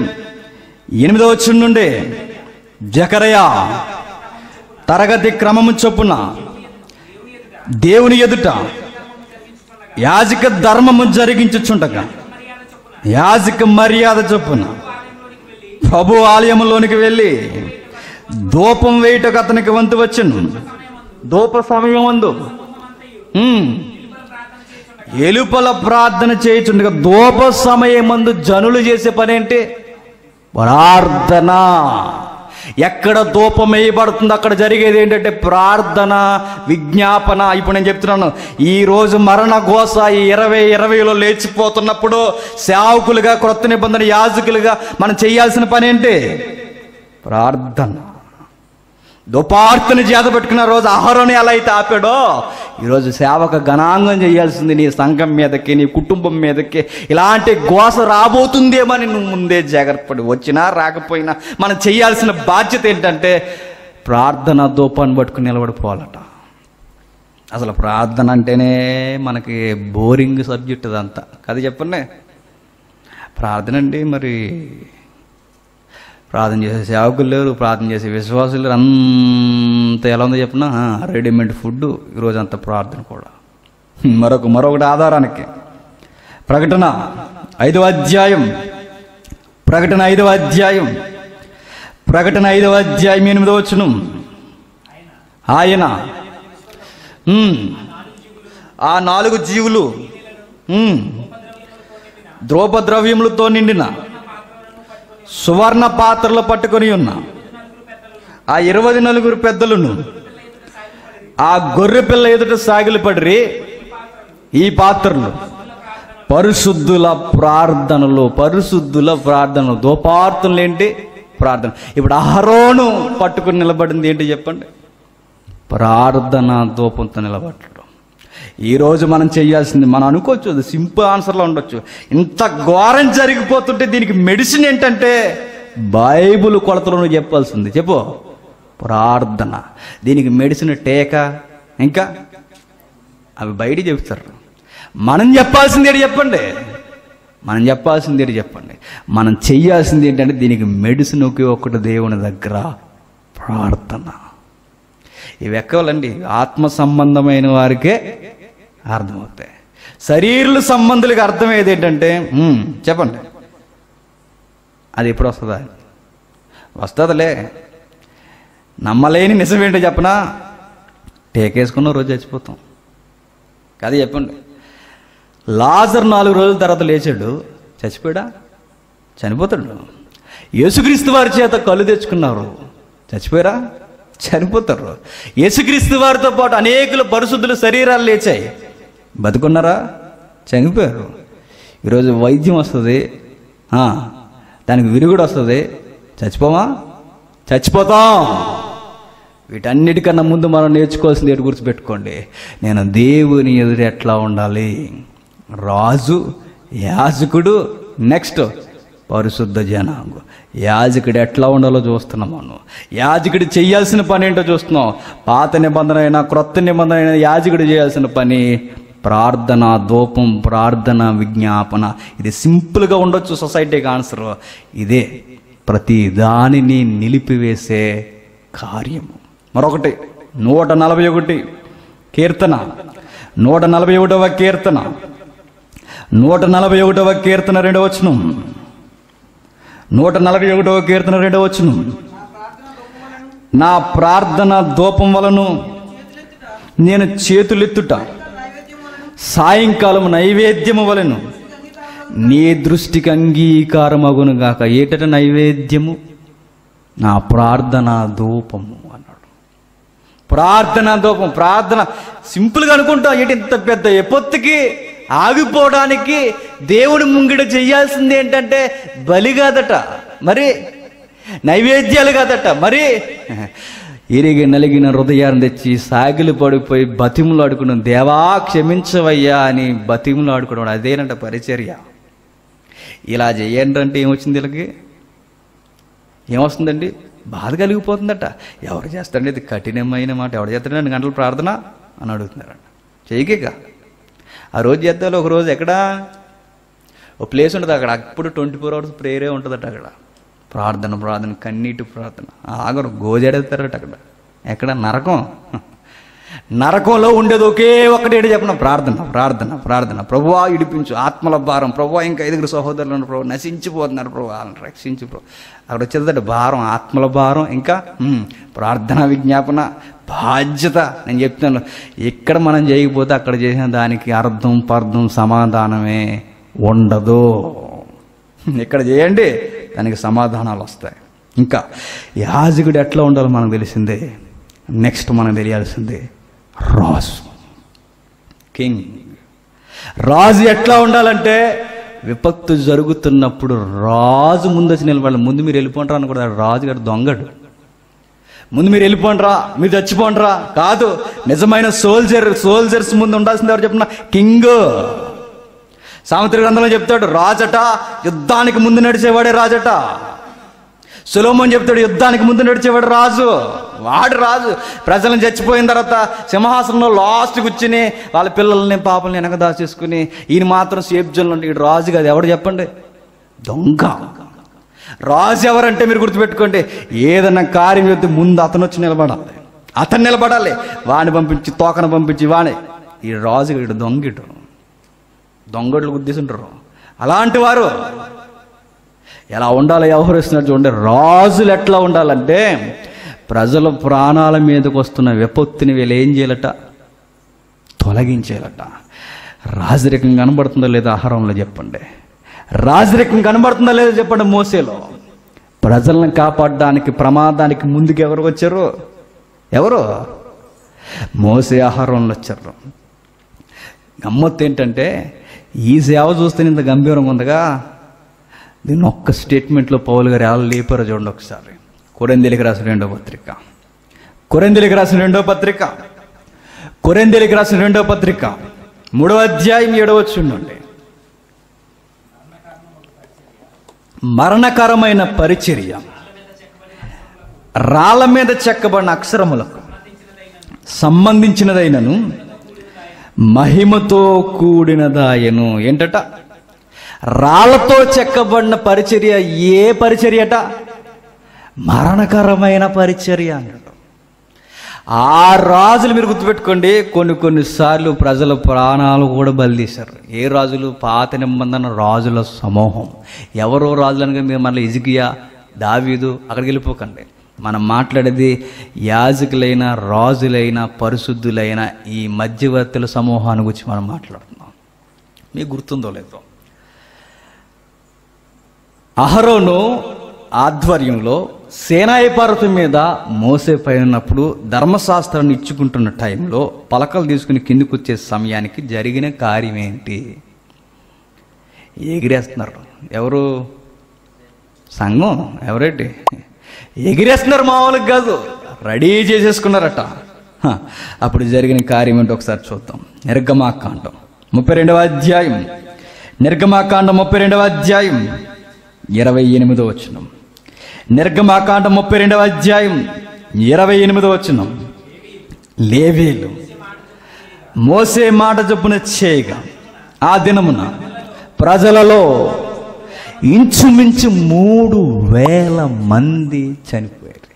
8వ వచనం నుండి. జకరయా తరగతి క్రమము చొప్పున దేవుని ఎదుట యాజక ధర్మము జరిగించుచుండగా, యాజక మర్యాద చొప్పున ప్రభు ఆలయంలోనికి వెళ్ళి ధూపం వేయుటకు అతనికి వంతు వచ్చెను. ధూప సమయమందు ఎలుపల ప్రార్థన చేయుచుండగా, ధూప సమయమందు జనులు చేసే పని ఏంటి? ప్రార్థన. ఎక్కడ ధూపం వేయబడుతుందో అక్కడ జరిగేది ఏంటంటే ప్రార్థన, విజ్ఞాపన. ఇప్పుడు నేను చెప్తున్నాను, ఈరోజు మరణ ఘోష ఈ 2020లో లేచిపోతున్నప్పుడు సేవకులుగా, క్రొత్త నిబంధన యాజకులుగా మనం చేయాల్సిన పని ఏంటి? ప్రార్థన. దోపార్తిని చేత పెట్టుకున్న రోజు అహరోను ఎలా అయితే ఆపాడో, ఈరోజు సేవక గణాంగం చేయాల్సింది నీ సంఘం మీదకి, నీ కుటుంబం మీదకి. ఇలాంటి ఘోష రాబోతుందేమని నువ్వు ముందే జాగ్రత్త పడి, వచ్చినా రాకపోయినా మనం చేయాల్సిన బాధ్యత ఏంటంటే ప్రార్థన ధూపాన్ని పట్టుకుని నిలబడిపోవాలట. అసలు ప్రార్థన అంటేనే మనకి బోరింగ్ సబ్జెక్ట్ అదంతా కదా. చెప్పండి, ప్రార్థన అండి, మరి ప్రార్థన చేసే సేవకులు లేరు, ప్రార్థన చేసే విశ్వాసులు లేరు. అంత ఎలా ఉందో చెప్పినా రెడీమేడ్ ఫుడ్ ఈరోజు అంత ప్రార్థన కూడా. మరొకటి ఆధారానికి ప్రకటన 5వ అధ్యాయం, ప్రకటన 5వ అధ్యాయం, ప్రకటన 5వ అధ్యాయం 8వ వచనం. ఆయన ఆ 4 జీవులు ద్రవ్యములతో నిండిన సువర్ణ పాత్రలు పట్టుకొని ఉన్న ఆ 24 పెద్దలను ఆ గొర్రె పిల్ల ఎదుట సాగిలపడిరి. ఈ పాత్రలు పరిశుద్ధుల ప్రార్థనలు, పరిశుద్ధుల ప్రార్థనలు. ధూపార్తులు ఏంటి? ప్రార్థన. ఇప్పుడు అహరోను పట్టుకుని నిలబడింది ఏంటి చెప్పండి? ప్రార్థన ధూపంతో నిలబడటం. ఈరోజు మనం చేయాల్సింది, మనం అనుకోవచ్చు అది సింపుల్ ఆన్సర్లో ఉండొచ్చు, ఇంత ఘోరం జరిగిపోతుంటే దీనికి మెడిసిన్ ఏంటంటే బైబుల్ కొలతలో నువ్వు చెప్పాల్సింది చెప్పు, ప్రార్థన. దీనికి మెడిసిన్ టీకా, ఇంకా అవి బయట చెప్తారు. మనం చెప్పాల్సింది ఏంటి చెప్పండి? మనం చెప్పాల్సింది ఏంటి చెప్పండి? మనం చెయ్యాల్సింది ఏంటంటే దీనికి మెడిసిన్ ఒకే ఒక్కటి, దేవుని దగ్గర ప్రార్థన. ఇవి ఎక్కవాలండి ఆత్మ సంబంధమైన వారికే అర్థమవుతాయి. శరీర సంబంధులకు అర్థమయ్యేది ఏంటంటే చెప్పండి, అది ఎప్పుడు వస్తుందా? వస్తుందిలే. నమ్మలేని నిజం ఏంటో చెప్పనా? టేకేసుకున్న రోజు చచ్చిపోతాం కదా. చెప్పండి, లాజర్ 4 రోజుల తర్వాత లేచాడు, చచ్చిపోయాడా? చనిపోతాడు. యేసుక్రీస్తు వారి చేత కళ్ళు తెచ్చుకున్నారు, చచ్చిపోయారా? చనిపోతారు. యేసుక్రీస్తు వారితో పాటు అనేకుల పరిశుద్ధుల శరీరాలు లేచాయి, బతుకున్నారా? చనిపోయారు. ఈరోజు వైద్యం వస్తుంది, దానికి విరుగుడు వస్తుంది, చచ్చిపోమా? చచ్చిపోతాం. వీటన్నిటికన్నా ముందు మనం నేర్చుకోవాల్సింది ఏంటి గుర్తుపెట్టుకోండి, నేను దేవుని ఎదురు ఎట్లా ఉండాలి? రాజు, యాజకుడు, నెక్స్ట్ పరిశుద్ధ జనాంగం. యాజకుడు ఎట్లా ఉండాలో చూస్తున్నాం మనం. యాజకుడు చేయాల్సిన పని ఏంటో చూస్తున్నాం. పాత నిబంధన అయినా క్రొత్త నిబంధన అయినా యాజకుడు చేయాల్సిన పని ప్రార్థన, ధూపం, ప్రార్థన, విజ్ఞాపన. ఇది సింపుల్గా ఉండొచ్చు సొసైటీకి ఆన్సర్. ఇదే ప్రతి దానిని నిలిపివేసే కార్యము. మరొకటి 141 కీర్తన, 141వ కీర్తన, 141వ కీర్తన 2వ వచనం, 141వ కీర్తన 2వ వచనం. నా ప్రార్థన ధూపం వలను నేను చేతులెత్తుట, సాయంకాలం నైవేద్యము వలెను నీ దృష్టికి అంగీకారమగును గాక. ఏటట నైవేద్యము? నా ప్రార్థన ధూపము అన్నాడు. ప్రార్థన ధూపం. ప్రార్థన సింపుల్గా అనుకుంటా, ఏంటి ఇంత పెద్ద ఎపొత్తుకి ఆగిపోవడానికి దేవుడి ముంగిట చెయ్యాల్సింది ఏంటంటే బలి కాదట, మరి నైవేద్యాలు కాదట, మరి ఇరిగి నలిగిన హృదయాన్ని తెచ్చి సాగిలు పడిపోయి బతిములు ఆడుకున్నాం, దేవా క్షమించవయ్యా అని బతిములు ఆడుకోవడం, అదేనంట పరిచర్య. ఇలా చేయండి అంటే ఏమొచ్చింది? వీళ్ళకి ఏమొస్తుందండి? బాధ కలిగిపోతుందట. ఎవరు చేస్తారండి? ఇది కఠినమైన మాట. ఎవరు చేస్తారండి 2 గంటల ప్రార్థన అని అడుగుతున్నారంట. చేయకేక ఆ రోజు చేద్దాలో ఒక రోజు ఎక్కడ ఒక ప్లేస్ ఉంటుంది, అక్కడ అప్పుడు 24 hours ప్రేయరే ఉంటుందట. అక్కడ ప్రార్థన, ప్రార్థన, కన్నీటి ప్రార్థన. ఆగరు గోజెడతారట అక్కడ. ఎక్కడ? నరకం. నరకంలో ఉండేది ఒకే ఒక్కటి ఏంటి చెప్పిన? ప్రార్థన, ప్రార్థన, ప్రార్థన. ప్రభువా ఇడిపించు, ఆత్మల భారం. ప్రభువా ఇంకా 5 సహోదరులను ప్రభు నశించిపోతున్నారు, ప్రభు వాళ్ళని రక్షించు ప్రభు. అక్కడ వచ్చేదట భారం, ఆత్మల భారం, ఇంకా ప్రార్థన, విజ్ఞాపన, బాధ్యత. నేను చెప్తాను, ఇక్కడ మనం చేయకపోతే అక్కడ చేసిన దానికి అర్థం పర్థం సమాధానమే ఉండదు. ఇక్కడ చేయండి, దానికి సమాధానాలు వస్తాయి. ఇంకా యాజకుడు ఎట్లా ఉండాలో మనకు తెలిసిందే. నెక్స్ట్ మనకు తెలియాల్సిందే రాజు, కింగ్. రాజు ఎట్లా ఉండాలంటే విపత్తు జరుగుతున్నప్పుడు రాజు ముందు వచ్చి నిలబడాలి. ముందు మీరు వెళ్ళిపోండ్రా అని కూడా రాజు గారు దొంగడు. ముందు మీరు వెళ్ళిపోండ్రా, మీరు చచ్చిపోండ్రా కాదు. నిజమైన సోల్జర్స్ ముందు ఉండాల్సింది ఎవరు చెప్పిన? కింగ్. సామెతల గ్రంథంలో చెప్తాడు, రాజట యుద్ధానికి ముందు నడిచేవాడే రాజట. సొలొమోను చెప్తాడు, యుద్ధానికి ముందు నడిచేవాడు రాజు. వాడు రాజు. ప్రజలను చచ్చిపోయిన తర్వాత సింహాసనంలో లాస్ట్ కూర్చుని వాళ్ళ పిల్లల్ని పాపల్ని వెనక దాచేసుకుని ఈయన మాత్రం సేఫ్ జోన్లో ఉంటే రాజు కాదు. ఎవడు చెప్పండి? దొంగ. రాజు ఎవరంటే మీరు గుర్తుపెట్టుకోండి, ఏదన్నా కార్యం చేస్తే ముందు అతను వచ్చి నిలబడాలి, అతను నిలబడాలి. వాడిని పంపించి తోకను పంపించి వాణి ఈ రాజు ఇటు దొంగిటు దొంగట్లు గుద్దేసుంటారు. అలాంటి వారు ఎలా ఉండాలో వ్యవహరిస్తున్నారు చూడండి. రాజులు ఎట్లా ఉండాలంటే ప్రజల ప్రాణాల మీదకి వస్తున్న విపత్తుని వీళ్ళు ఏం చేయాలట? తొలగించేయాలట. రాజరికం కనబడుతుందో లేదో ఆహారంలో చెప్పండి. రాజరికం కనబడుతుందా లేదో చెప్పండి. మోసేలో ప్రజలను కాపాడడానికి ప్రమాదానికి ముందుకు ఎవరు వచ్చారు? ఎవరు? మోసే ఆహారంలో వచ్చారు. గమ్మత్తు ఏంటంటే ఈ సేవ చూస్తే ఇంత గంభీరంగా ఉందిగా, దీన్ని ఒక్క స్టేట్మెంట్లో పౌలు గారు ఎలా లేపారో చూడండి ఒకసారి. కొరింథీయులకు రాసిన రెండో పత్రిక, కొరింథీయులకు రాసిన రెండో పత్రిక, కొరింథీయులకు రాసిన రెండో పత్రిక 3వ అధ్యాయం 7వ వచనం నుండి. మరణకరమైన పరిచర్య రాళ్ళ మీద చెక్కబడిన అక్షరములకు సంబంధించినదైనను మహిమతో కూడినదాయను. ఏంటట? రాళ్లతో చెక్కబడిన పరిచర్య. ఏ పరిచర్యట? మరణకరమైన పరిచర్య అన్నాడు. ఆ రాజులు మీరు గుర్తుపెట్టుకోండి, కొన్నిసార్లు ప్రజల ప్రాణాలు కూడా బలితీశారు. ఏ రాజులు? పాత నిబంధన రాజుల సమూహం. ఎవరో రాజులనగా మీరు మళ్ళీ హిజ్కియా, దావీదు అక్కడికి వెళ్ళిపోకండి. మనం మాట్లాడేది యాజకులైన, రాజులైన, పరిశుద్ధులైన ఈ మధ్యవర్తుల సమూహాన్ని గురించి మనం మాట్లాడుతున్నాం. మీకు గుర్తుందో లేదో, అహరోను ఆధ్వర్యంలో సేనాయి పర్వతం మీద మోసే పైనప్పుడు ధర్మశాస్త్రాన్ని ఇచ్చుకుంటున్న టైంలో పలకలు తీసుకుని కిందికి వచ్చే సమయానికి జరిగిన కార్యం ఏంటి? ఎగిరేస్తున్నారు. ఎవరు? సంఘం. ఎవరేంటి? ఎగిరేస్తున్నారు. మామూలుగా కాదు, రెడీ చేసేసుకున్నారట. అప్పుడు జరిగిన కార్యం ఏంటో ఒకసారి చూద్దాం. నిర్గమాకాండం 32వ అధ్యాయం, నిర్గమాకాండం 32వ అధ్యాయం 28వ వచనం. నిర్గమాకాండం 32వ అధ్యాయం 28వ వచనం. లేవీయులు మోసే మాట చొప్పున చేయగా ఆ దినమున ప్రజలలో ఇంచుమించు 3,000 మంది చనిపోయారు.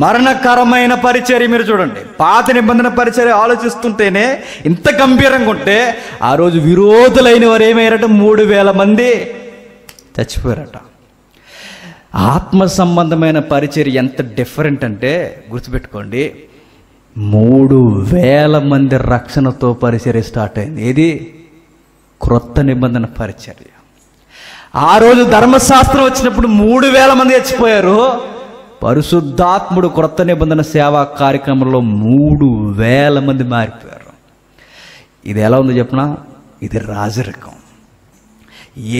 మరణకరమైన పరిచర్య. మీరు చూడండి, పాత నిబంధన పరిచర్య ఆలోచిస్తుంటేనే ఇంత గంభీరంగా ఉంటే, ఆ రోజు విరోధులైన వారు ఏమయ్యారట? 3,000 మంది చచ్చిపోయారట. ఆత్మ సంబంధమైన పరిచర్య ఎంత డిఫరెంట్ అంటే గుర్తుపెట్టుకోండి, 3,000 మంది రక్షణతో పరిచర్య స్టార్ట్ అయింది. ఏది? క్రొత్త నిబంధన పరిచర్య. ఆ రోజు ధర్మశాస్త్రం వచ్చినప్పుడు 3,000 మంది చచ్చిపోయారు. పరిశుద్ధాత్ముడు క్రొత్త నిబంధన సేవా కార్యక్రమంలో 3,000 మంది మారిపోయారు. ఇది ఎలా ఉందో చెప్పనా? ఇది రాజరికం.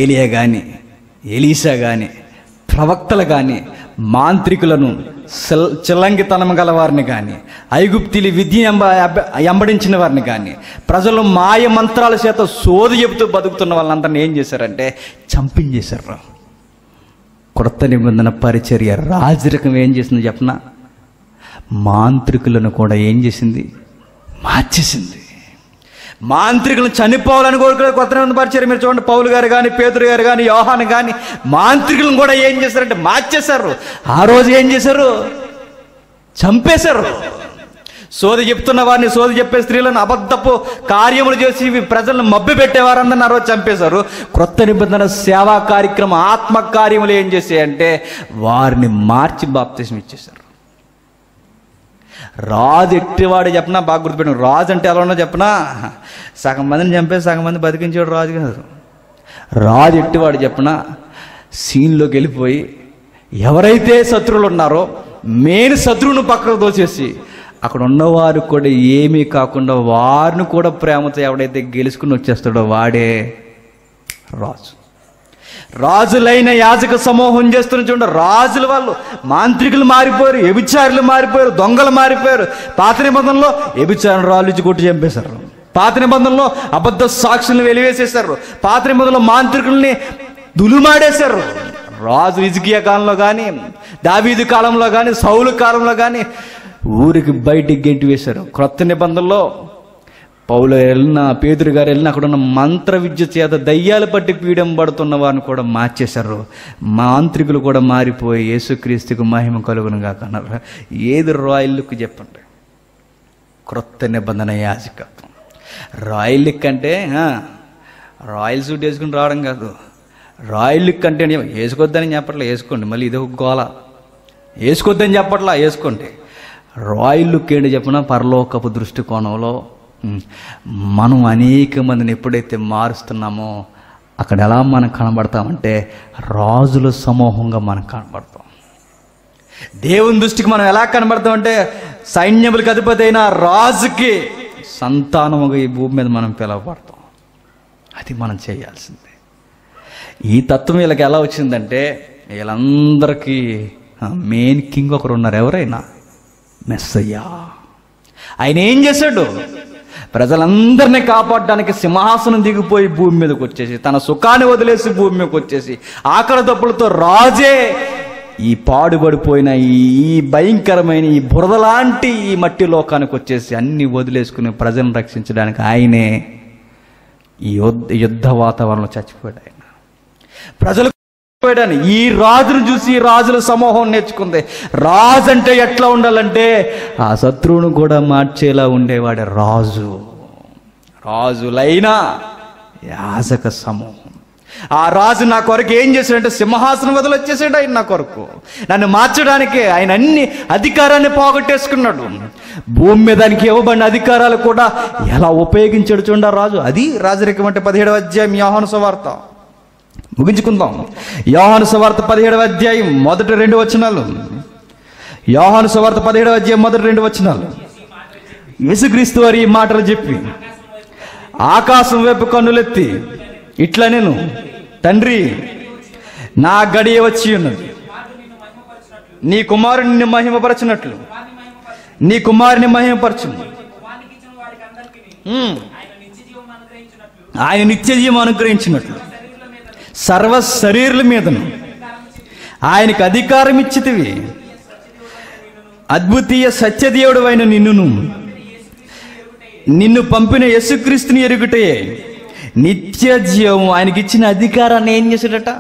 ఏలియా కానీ, ఎలీషా కానీ, ప్రవక్తలు కానీ, మాంత్రికులను, చిల్లంగితనం గల వారిని కానీ, ఐగుప్తీలు విద్య ఎంబడించిన వారిని కానీ, ప్రజలు మాయ మంత్రాల చేత సోది చెబుతూ బతుకుతున్న వాళ్ళందరినీ ఏం చేశారంటే చంపించేశారు. క్రొత్త నిబంధన పరిచర్య రాజరికం ఏం చేసింది చెప్పనా? మాంత్రికులను కూడా ఏం చేసింది? మార్చేసింది. మాంత్రికులను చనిపోవాలని కోరుకునే కొత్త నిబంధన పరిచర్య. మీరు చూడండి, పౌలు గారు కానీ, పేతురు గారు కానీ, యోహాను కానీ మాంత్రికులను కూడా ఏం చేశారంటే మార్చేశారు. ఆ రోజు ఏం చేశారు? చంపేశారు. సోది చెప్తున్న వారిని, సోది చెప్పే స్త్రీలను, అబద్ధపు కార్యములు చేసి ప్రజలను మభ్య పెట్టేవారందరిని ఆ రోజు చంపేశారు. క్రొత్త నిబంధన సేవా కార్యక్రమం, ఆత్మ కార్యములు ఏం చేశాయంటే వారిని మార్చి బాప్తిసం ఇచ్చేశారు. రాజు ఎట్టివాడు చెప్పనా? బాగా గుర్తుపెట్టాను. రాజు అంటే ఎలా ఉన్నా చెప్పనా? సగం మందిని చంపేసి సగం మంది బతికించేవాడు రాజు కాదు. రాజు ఎట్టివాడు చెప్పనా? సీన్లోకి వెళ్ళిపోయి ఎవరైతే శత్రువులు ఉన్నారో మెయిన్ శత్రువును పక్కకు దోచేసి అక్కడ ఉన్నవారు కూడా ఏమీ కాకుండా వారిని కూడా ప్రేమతో ఎవడైతే గెలుచుకుని వచ్చేస్తాడో వాడే రాజు. రాజులైన యాజక సమూహం చేస్తున్న చూడండి, రాజుల వాళ్ళు మాంత్రికులు మారిపోయారు, వ్యభిచారులు మారిపోయారు, దొంగలు మారిపోయారు. పాత నిబంధనలో వ్యభిచారం రాళ్ళు ఇచ్చి కొట్టి చంపేశారు. పాత నిబంధనలో అబద్ధ సాక్షులను వెలివేసేశారు. పాత నిబంధనలో మాంత్రికుల్ని దులుమాడేశారు. రాజు హిజ్కియా కాలంలో కానీ, దావీదు కాలంలో కానీ, సౌలు కాలంలో కానీ ఊరికి బయటికి గెంటి వేశారు. క్రొత్త నిబంధనలో పౌలు వెళ్ళిన, పేతురు గారు వెళ్ళిన అక్కడ ఉన్న మంత్ర విద్య చేత దయ్యాలు పట్టి పీడం పడుతున్న వారిని కూడా మార్చేశారు. మాంత్రికులు కూడా మారిపోయి యేసుక్రీస్తుకు మహిమ కలుగును గాక అన్నారు. ఏది రాయల్ లుక్ చెప్పండి? క్రొత్త నిబంధన యాజకత్వం. రాయల్ లుక్ అంటే రాయల్ సూట్ వేసుకుని రావడం కాదు. రాయల్ లుక్ అంటే వేసుకోవద్దని చెప్పట్లా, వేసుకోండి. మళ్ళీ ఇది ఒక గోల. వేసుకోవద్దని చెప్పట్లా, వేసుకోండి. రాయల్ లుక్ ఏంటి చెప్పిన? పరలోకపు దృష్టికోణంలో మనం అనేక మందిని ఎప్పుడైతే మారుస్తున్నామో అక్కడ ఎలా మనం కనబడతామంటే రాజుల సమూహంగా మనం కనబడతాం. దేవుని దృష్టికి మనం ఎలా కనబడతామంటే సైన్యములకు అధిపతి అయిన రాజుకి సంతానముగా ఈ భూమి మీద మనం పిలువబడతాం. అది మనం చేయాల్సిందే. ఈ తత్వం వీళ్ళకి ఎలా వచ్చిందంటే, వీళ్ళందరికీ మెయిన్ కింగ్ ఒకరు ఉన్నారు. ఎవరైనా మెస్సయ్య. ఆయన ఏం చేశాడు? ప్రజలందరినీ కాపాడడానికి సింహాసనం దిగిపోయి భూమి మీదకి వచ్చేసి, తన సుఖాన్ని వదిలేసి భూమి మీదకి వచ్చేసి, ఆకలి దప్పులతో రాజే ఈ పాడుబడిపోయిన ఈ భయంకరమైన ఈ బురదలాంటి ఈ మట్టి లోకానికి వచ్చేసి అన్ని వదిలేసుకుని ప్రజలను రక్షించడానికి ఆయనే ఈ యుద్ధ వాతావరణంలో చచ్చిపోయాడు. ఆయన ప్రజలు ఈ రాజును చూసి రాజుల సమూహం నేర్చుకుంది. రాజు అంటే ఎట్లా ఉండాలంటే ఆ శత్రువును కూడా మార్చేలా ఉండేవాడే రాజు. రాజులైన యాజక సమూహం. ఆ రాజు నా కొరకు ఏం చేశాడంటే సింహాసనం వదిలి వచ్చేసాడు. ఆయన నా కొరకు నన్ను మార్చడానికి ఆయన అన్ని అధికారాన్ని పోగొట్టేసుకున్నాడు. భూమి మీద దానికి ఇవ్వబడిన అధికారాలు కూడా ఎలా ఉపయోగించాడు చూడండి ఆ రాజు. అది రాజరికం అంటే 17వ అధ్యాయం యోహాను సువార్త. ముగించుకుందాం. యోహాను సువార్త 17వ అధ్యాయం మొదటి 2 వచనాలు. యోహాను సువార్త 17వ అధ్యాయం మొదటి 2 వచనాలు. యేసుక్రీస్తు వారు ఈ మాటలు చెప్పి ఆకాశం వైపు కన్నులెత్తి ఇట్లా నేను, తండ్రి నా గడియ వచ్చి ఉన్నది, నీ కుమారుని నిన్ను మహిమపరచినట్లు నీ కుమారుని మహిమపరచుము. ఆయన నిత్య జీవం అనుగ్రహించినట్లు సర్వ శరీరుల మీదను ఆయనకు అధికారం ఇచ్చితివి. అద్భుతీయ సత్యదేవుడు అయిన నిన్ను పంపిన యేసుక్రీస్తుని ఎరుగుటే నిత్య జీవం. ఆయనకి ఇచ్చిన అధికారాన్ని ఏం చేశాడట?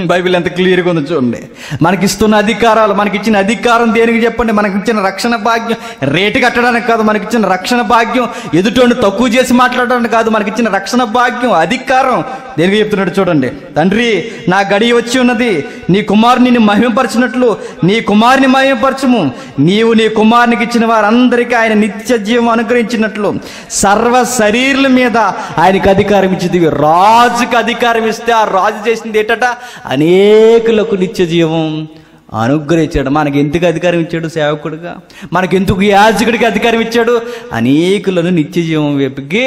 బైబిల్ ఎంత క్లియర్గా ఉందో చూడండి. మనకిస్తున్న అధికారాలు, మనకిచ్చిన అధికారం దేనికి చెప్పండి? మనకిచ్చిన రక్షణ భాగ్యం రేటు కట్టడానికి కాదు. మనకిచ్చిన రక్షణ భాగ్యం ఎదుటోని తక్కువ చేసి మాట్లాడడానికి కాదు. మనకిచ్చిన రక్షణ భాగ్యం, అధికారం దేనికి చెప్తున్నాడు చూడండి. తండ్రి నా గడియ వచ్చి ఉన్నది, నీ కుమారుని నిన్ను మహిమపరచినట్లు నీ కుమారుని మహిమపరచుము. నీవు నీ కుమారునికి ఇచ్చిన వారందరికీ ఆయన నిత్య జీవం అనుగ్రహించినట్లు సర్వ శరీరుల మీద ఆయనకు అధికారం ఇచ్చింది. రాజుకి అధికారం ఇస్తే ఆ రాజు చేసింది ఏంటట? అనేకులకు నిత్య జీవం అనుగ్రహించాడు. మనకి ఎందుకు అధికారం ఇచ్చాడు? సేవకుడిగా. మనకెందుకు యాజకుడికి అధికారం ఇచ్చాడు? అనేకులను నిత్య జీవం వైపుకి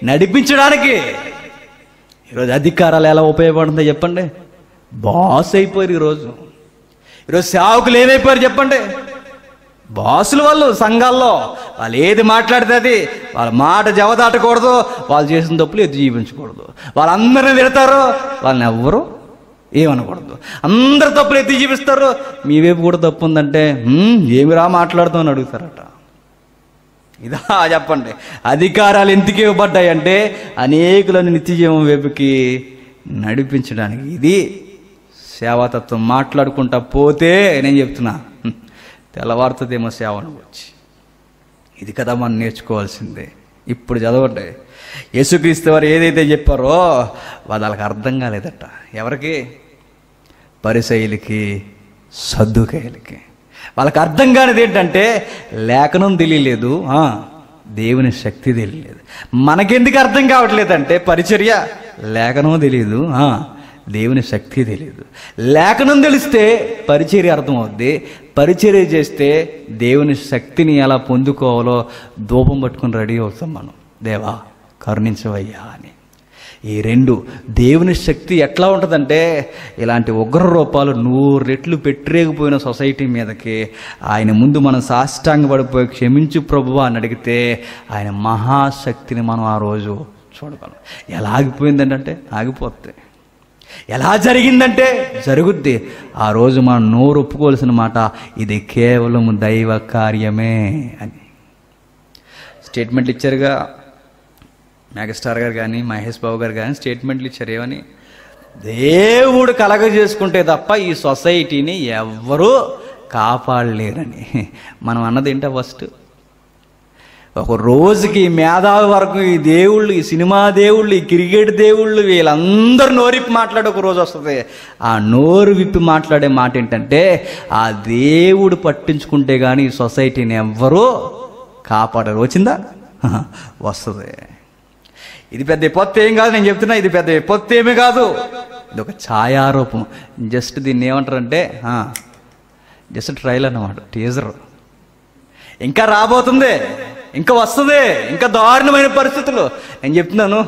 నడిపించడానికి. ఈరోజు అధికారాలు ఎలా ఉపయోగపడుతుందో చెప్పండి. బాస్ అయిపోయారు ఈరోజు సేవకులు ఏమైపోయారు చెప్పండి? బాసులు. వాళ్ళు సంఘాల్లో వాళ్ళు ఏది మాట్లాడితే అది, వాళ్ళ మాట జవదాటకూడదు, వాళ్ళు చేసిన తప్పులు ఎదురు జీవించకూడదు, వాళ్ళందరినీ తిడతారు, వాళ్ళని ఎవ్వరు ఏమనకూడదు, అందరు తప్పులు ఎత్తి చూపిస్తారు. మీ వైపు కూడా తప్పు ఉందంటే ఏమిరా మాట్లాడుతామని అడుగుతారట. ఇదా చెప్పండి. అధికారాలు ఎందుకు ఇవ్వబడ్డాయి అంటే అనేకులను నిత్యజీవం వైపుకి నడిపించడానికి. ఇది సేవాతత్వం. మాట్లాడుకుంటా పోతే నేను చెప్తున్నా తెల్లవారుతుందేమో సేవను వచ్చి. ఇది కదా మనం నేర్చుకోవాల్సిందే. ఇప్పుడు చదవండి. యేసుక్రీస్తు వారు ఏదైతే చెప్పారో వాళ్ళకి అర్థం కాలేదట. ఎవరికి? పరిసయ్యులకి, సద్దుకాయులకి. వాళ్ళకి అర్థం కానిది ఏంటంటే లేఖనం తెలియలేదు, దేవుని శక్తి తెలియలేదు. మనకెందుకు అర్థం కావట్లేదంటే పరిచర్య, లేఖనం తెలియదు, దేవుని శక్తి తెలియదు. లేఖనం తెలిస్తే పరిచర్య అర్థమవుద్ది. పరిచర్య చేస్తే దేవుని శక్తిని ఎలా పొందుకోవాలో ధూపం పట్టుకుని రెడీ అవుతాం మనం. దేవా కరుణించవయ్యా అని. ఈ రెండు, దేవుని శక్తి ఎట్లా ఉంటుందంటే ఇలాంటి ఉగ్ర రూపాలు 100 రెట్లు పెట్టిరేగిపోయిన సొసైటీ మీదకి ఆయన ముందు మనం సాష్టాంగపడిపోయి క్షమించు ప్రభువా అని అడిగితే ఆయన మహాశక్తిని మనం ఆ రోజు చూడగలం. ఎలా ఆగిపోయిందంటే ఆగిపోతే, ఎలా జరిగిందంటే జరుగుద్ది. ఆ రోజు మనం నోరు ఒప్పుకోవాల్సిన మాట ఇది కేవలం దైవ కార్యమే అని. స్టేట్మెంట్లు ఇచ్చారుగా మెగాస్టార్ గారు కానీ మహేష్ బాబు గారు కానీ స్టేట్మెంట్లు ఇచ్చారు. ఏమని? దేవుడు కలగజేసుకుంటే తప్ప ఈ సొసైటీని ఎవ్వరూ కాపాడలేరని. మనం అన్నది ఏంటో ఫస్ట్, ఒక రోజుకి మేధావి వరకు ఈ దేవుళ్ళు, ఈ సినిమా దేవుళ్ళు, ఈ క్రికెట్ దేవుళ్ళు వీళ్ళందరూ నోరిప్పి మాట్లాడే ఒక రోజు వస్తుంది. ఆ నోరు విప్పి మాట్లాడే మాట ఏంటంటే ఆ దేవుడు పట్టించుకుంటే కానీ ఈ సొసైటీని ఎవ్వరూ కాపాడరు. వచ్చిందా? వస్తుంది. ఇది పెద్ద విపత్తు ఏం కాదు, నేను చెప్తున్నా. ఇది పెద్ద విపత్తు ఏమీ కాదు, ఇది ఒక ఛాయారూపం. జస్ట్ దీన్ని ఏమంటారంటే జస్ట్ ట్రైల్ అన్నమాట, టీజర్. ఇంకా రాబోతుంది. ఇంకా వస్తుంది, ఇంకా దారుణమైన పరిస్థితులు. నేను చెప్తున్నాను,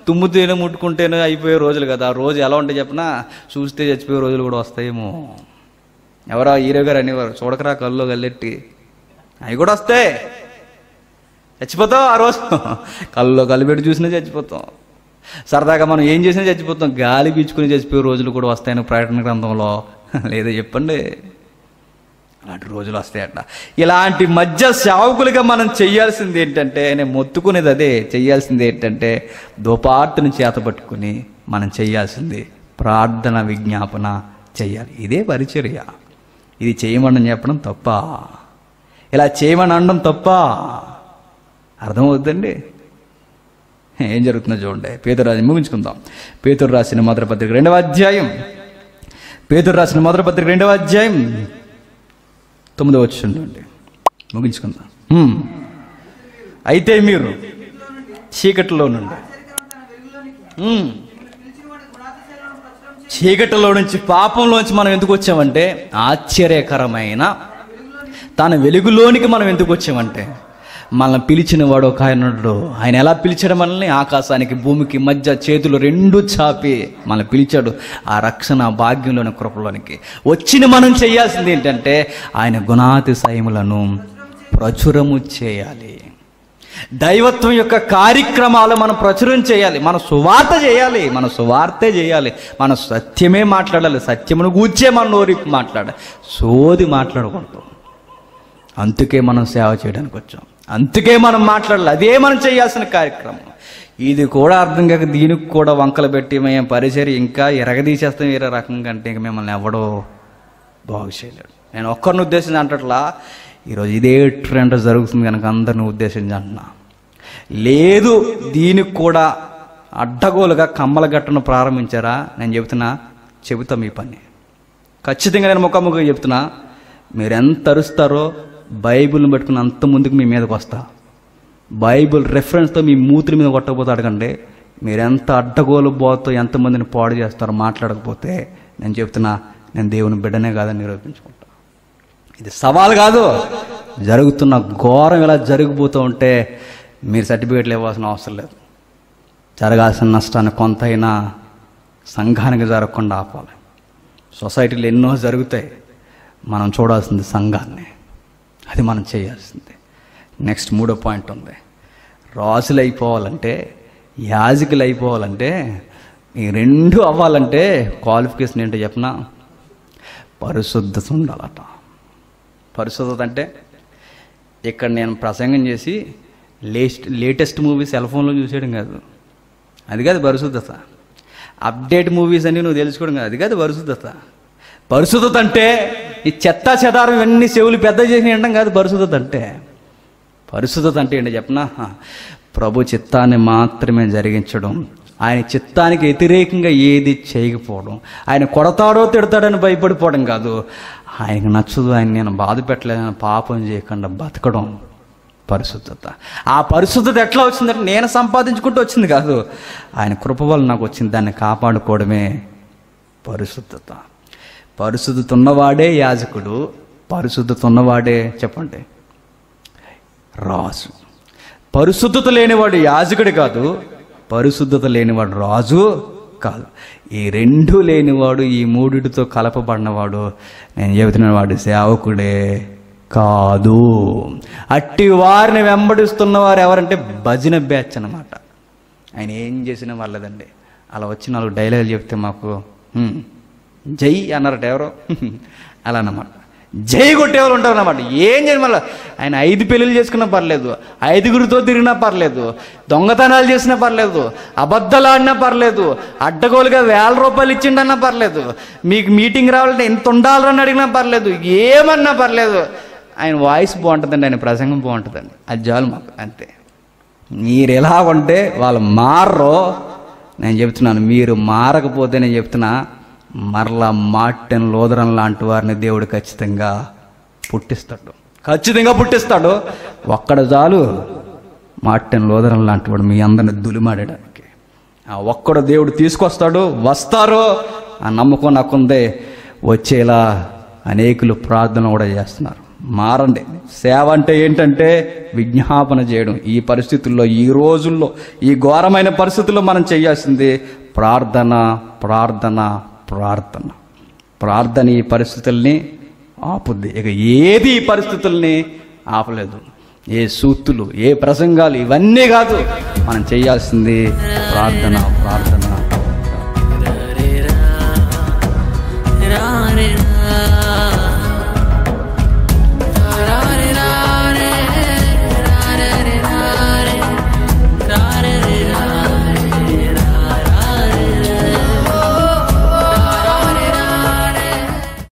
తుమ్ముతేనే ముట్టుకుంటేనే అయిపోయే రోజులు కదా. ఆ రోజు ఎలా ఉంటే చెప్పినా చూస్తే చచ్చిపోయే రోజులు కూడా వస్తాయేమో. ఎవరా హీరో గారు అనేవారు, చూడకరా కళ్ళు కళ్ళెట్టి, అవి కూడా వస్తాయి. చచ్చిపోతాం ఆ రోజు. కళ్ళలో కళ్ళు పెట్టి చూసినా చచ్చిపోతాం. సరదాగా మనం ఏం చేసినా చచ్చిపోతాం. గాలి పీల్చుకుని చచ్చిపోయే రోజులు కూడా వస్తాయని ప్రకటన గ్రంథంలో లేదా చెప్పండి. అలాంటి రోజులు వస్తాయట. ఇలాంటి మధ్య సేవకులుగా మనం చెయ్యాల్సింది ఏంటంటే, నేను మొత్తుకునేది అదే, చెయ్యాల్సింది ఏంటంటే ధూపార్తిని చేతపట్టుకుని మనం చెయ్యాల్సింది ప్రార్థన విజ్ఞాపన చెయ్యాలి. ఇదే పరిచర్య. ఇది చేయమని చెప్పడం తప్ప, ఇలా చేయమని అనడం తప్ప. అర్థమవుతుందండి ఏం జరుగుతుందో చూడండి. పేతురు రాసి ముగించుకుందాం. పేతురు రాసిన మొదటి పత్రిక 2వ అధ్యాయం, పేతురు రాసిన మొదటి పత్రిక 2వ అధ్యాయం 9వ వచనం నుండి ముగించుకుందాం. అయితే మీరు చీకటిలో నుండి, చీకటిలో నుంచి పాపంలోంచి మనం ఎందుకు వచ్చామంటే, ఆశ్చర్యకరమైన తన వెలుగులోనికి మనం ఎందుకు వచ్చామంటే, మనల్ని పిలిచిన వాడు ఒక ఆయన ఉన్నాడు. ఆయన ఎలా పిలిచాడు మనల్ని? ఆకాశానికి భూమికి మధ్య చేతులు 2 చాపి మనల్ని పిలిచాడు ఆ రక్షణ భాగ్యంలోని కృపలోనికి. వచ్చిన మనం చేయాల్సింది ఏంటంటే ఆయన గుణాతిశయములను ప్రచురము చేయాలి. దైవత్వం యొక్క కార్యక్రమాలు మనం ప్రచురం చేయాలి. మన సువార్త చేయాలి, మన సువార్తే చేయాలి. మన సత్యమే మాట్లాడాలి. సత్యమును గూర్చే మన నోరిప్పి మాట్లాడాలి. సోది మాట్లాడకూడదు. అందుకే మనం సేవ చేయడానికి వచ్చాం. అందుకే మనం మాట్లాడాలి. అదే మనం చేయాల్సిన కార్యక్రమం. ఇది కూడా అర్థం కాక దీనికి కూడా వంకలు పెట్టి మేము పరిచర్య ఇంకా ఎరగదీసేస్తాం వేరే రకంగా అంటే ఇంక మిమ్మల్ని ఎవడో బాగు చేయలేడు. నేను ఒక్కరిని ఉద్దేశించి అంటట్లా, ఈరోజు ఇదే ట్రెండ్ జరుగుతుంది కనుక అందరిని ఉద్దేశించి అంటున్నా. లేదు దీనికి కూడా అడ్డగోలుగా కమ్మల గట్టను ప్రారంభించారా? నేను చెబుతా మీ పని ఖచ్చితంగా. నేను ముఖాముఖిగా చెప్తున్నా, మీరు ఎంత అరుస్తారో బైబిల్ని పట్టుకుని అంత ముందుకు మీ మీదకి వస్తా. బైబిల్ రెఫరెన్స్తో మీ మూతుల మీద కొట్టకపోతే అడగండి. మీరు ఎంత అడ్డగోలు పోతో ఎంతమందిని పాడు చేస్తారో మాట్లాడకపోతే నేను చెప్తున్నా, నేను దేవుని బిడ్డనే కాదని నిరూపించుకుంటా. ఇది సవాల్ కాదు, జరుగుతున్న ఘోరం ఇలా జరిగిపోతూ ఉంటే మీరు సర్టిఫికేట్లు ఇవ్వాల్సిన అవసరం లేదు. జరగాల్సిన నష్టాన్ని కొంతైనా సంఘానికి జరగకుండా ఆపాలి. సొసైటీలో ఎన్నో జరుగుతాయి, మనం చూడాల్సింది సంఘాన్ని. అది మనం చేయాల్సింది. నెక్స్ట్ 3వ పాయింట్ ఉంది. రాజులు అయిపోవాలంటే, యాజకులు అయిపోవాలంటే, ఈ 2 అవ్వాలంటే క్వాలిఫికేషన్ ఏంటో చెప్పనా? పరిశుద్ధత ఉండాలట. పరిశుద్ధత అంటే ఇక్కడ నేను ప్రసంగం చేసి లేటెస్ట్ మూవీస్ సెల్ ఫోన్లో చూసేయడం కాదు, అది కాదు పరిశుద్ధత. అప్డేట్ మూవీస్ అన్నీ నువ్వు తెలుసుకోవడం కాదు, అది కాదు పరిశుద్ధత. పరిశుద్ధత అంటే ఈ చెత్త చెదారం ఇవన్నీ చెవులు పెద్ద చేసి వినడం కాదు పరిశుద్ధత అంటే. పరిశుద్ధత అంటే ఏంటో చెప్పనా? ప్రభు చిత్తాన్ని మాత్రమే జరిగించడం, ఆయన చిత్తానికి వ్యతిరేకంగా ఏది చేయకపోవడం, ఆయన కొడతాడో తిడతాడని భయపడిపోవడం కాదు, ఆయనకు నచ్చదు, ఆయన నేను బాధ పెట్టలేదని పాపం చేయకుండా బతకడం పరిశుద్ధత. ఆ పరిశుద్ధత ఎట్లా వచ్చిందంటే నేను సంపాదించుకుంటూ వచ్చింది కాదు, ఆయన కృప వల్ల నాకు వచ్చింది. దాన్ని కాపాడుకోవడమే పరిశుద్ధత. పరిశుద్ధత ఉన్నవాడే యాజకుడు, పరిశుద్ధత ఉన్నవాడే చెప్పండి రాజు. పరిశుద్ధత లేనివాడు యాజకుడు కాదు, పరిశుద్ధత లేనివాడు రాజు కాదు. ఈ 2 లేనివాడు, ఈ 3తో కలపబడినవాడు నేను చెబుతున్న వాడు సేవకుడే కాదు. అట్టి వారిని వెంబడిస్తున్న వారు ఎవరంటే భజన బ్యాచ్ అన్నమాట. ఆయన ఏం చేసినా వాళ్ళదండి. అలా వచ్చి 4 డైలాగులు చెప్తే మాకు జై అన్నారట ఎవరో, అలా అన్నమాట. జై కొట్టేవాళ్ళు ఉంటారు అన్నమాట. ఏం చేయడం వల్ల ఆయన 5 పెళ్ళిళ్ళు చేసుకున్నా పర్లేదు, 5గురితో తిరిగినా పర్లేదు, దొంగతనాలు చేసినా పర్లేదు, అబద్ధాలు ఆడినా పర్లేదు, అడ్డగోలుగా 1000 రూపాయలు ఇచ్చిండన్నా పర్లేదు, మీకు మీటింగ్ రావాలంటే ఎంత ఉండాలని అడిగినా పర్లేదు, ఏమన్నా పర్లేదు. ఆయన వాయిస్ బాగుంటుందండి, ఆయన ప్రసంగం బాగుంటుందండి, అది చాలు మాకు అంతే. మీరు ఎలా ఉంటే వాళ్ళు మారరో నేను చెప్తున్నాను. మీరు మారకపోతే నేను చెప్తున్నా, మరలా మార్టిన్ లూథరన్ లాంటి వారిని దేవుడు ఖచ్చితంగా పుట్టిస్తాడు. ఒక్కడ చాలు మార్టిన్ లూథరన్ లాంటి వాడు మీ అందరిని దులిమాడడానికి. ఆ ఒక్కడు దేవుడు తీసుకొస్తాడు, వస్తారో ఆ నమ్మకం నాకుందే. వచ్చేలా అనేకులు ప్రార్థన కూడా చేస్తున్నారు. మారండి. సేవ అంటే ఏంటంటే విజ్ఞాపన చేయడం. ఈ పరిస్థితుల్లో, ఈ రోజుల్లో, ఈ ఘోరమైన పరిస్థితుల్లో మనం చేయాల్సింది ప్రార్థన, ప్రార్థన, ప్రార్థన. ప్రార్థన ఈ పరిస్థితుల్ని ఆపుద్ది. ఇక ఏది ఈ పరిస్థితుల్ని ఆపలేదు. ఏ సూక్తులు, ఏ ప్రసంగాలు, ఇవన్నీ కాదు. మనం చేయాల్సింది ప్రార్థన, ప్రార్థన.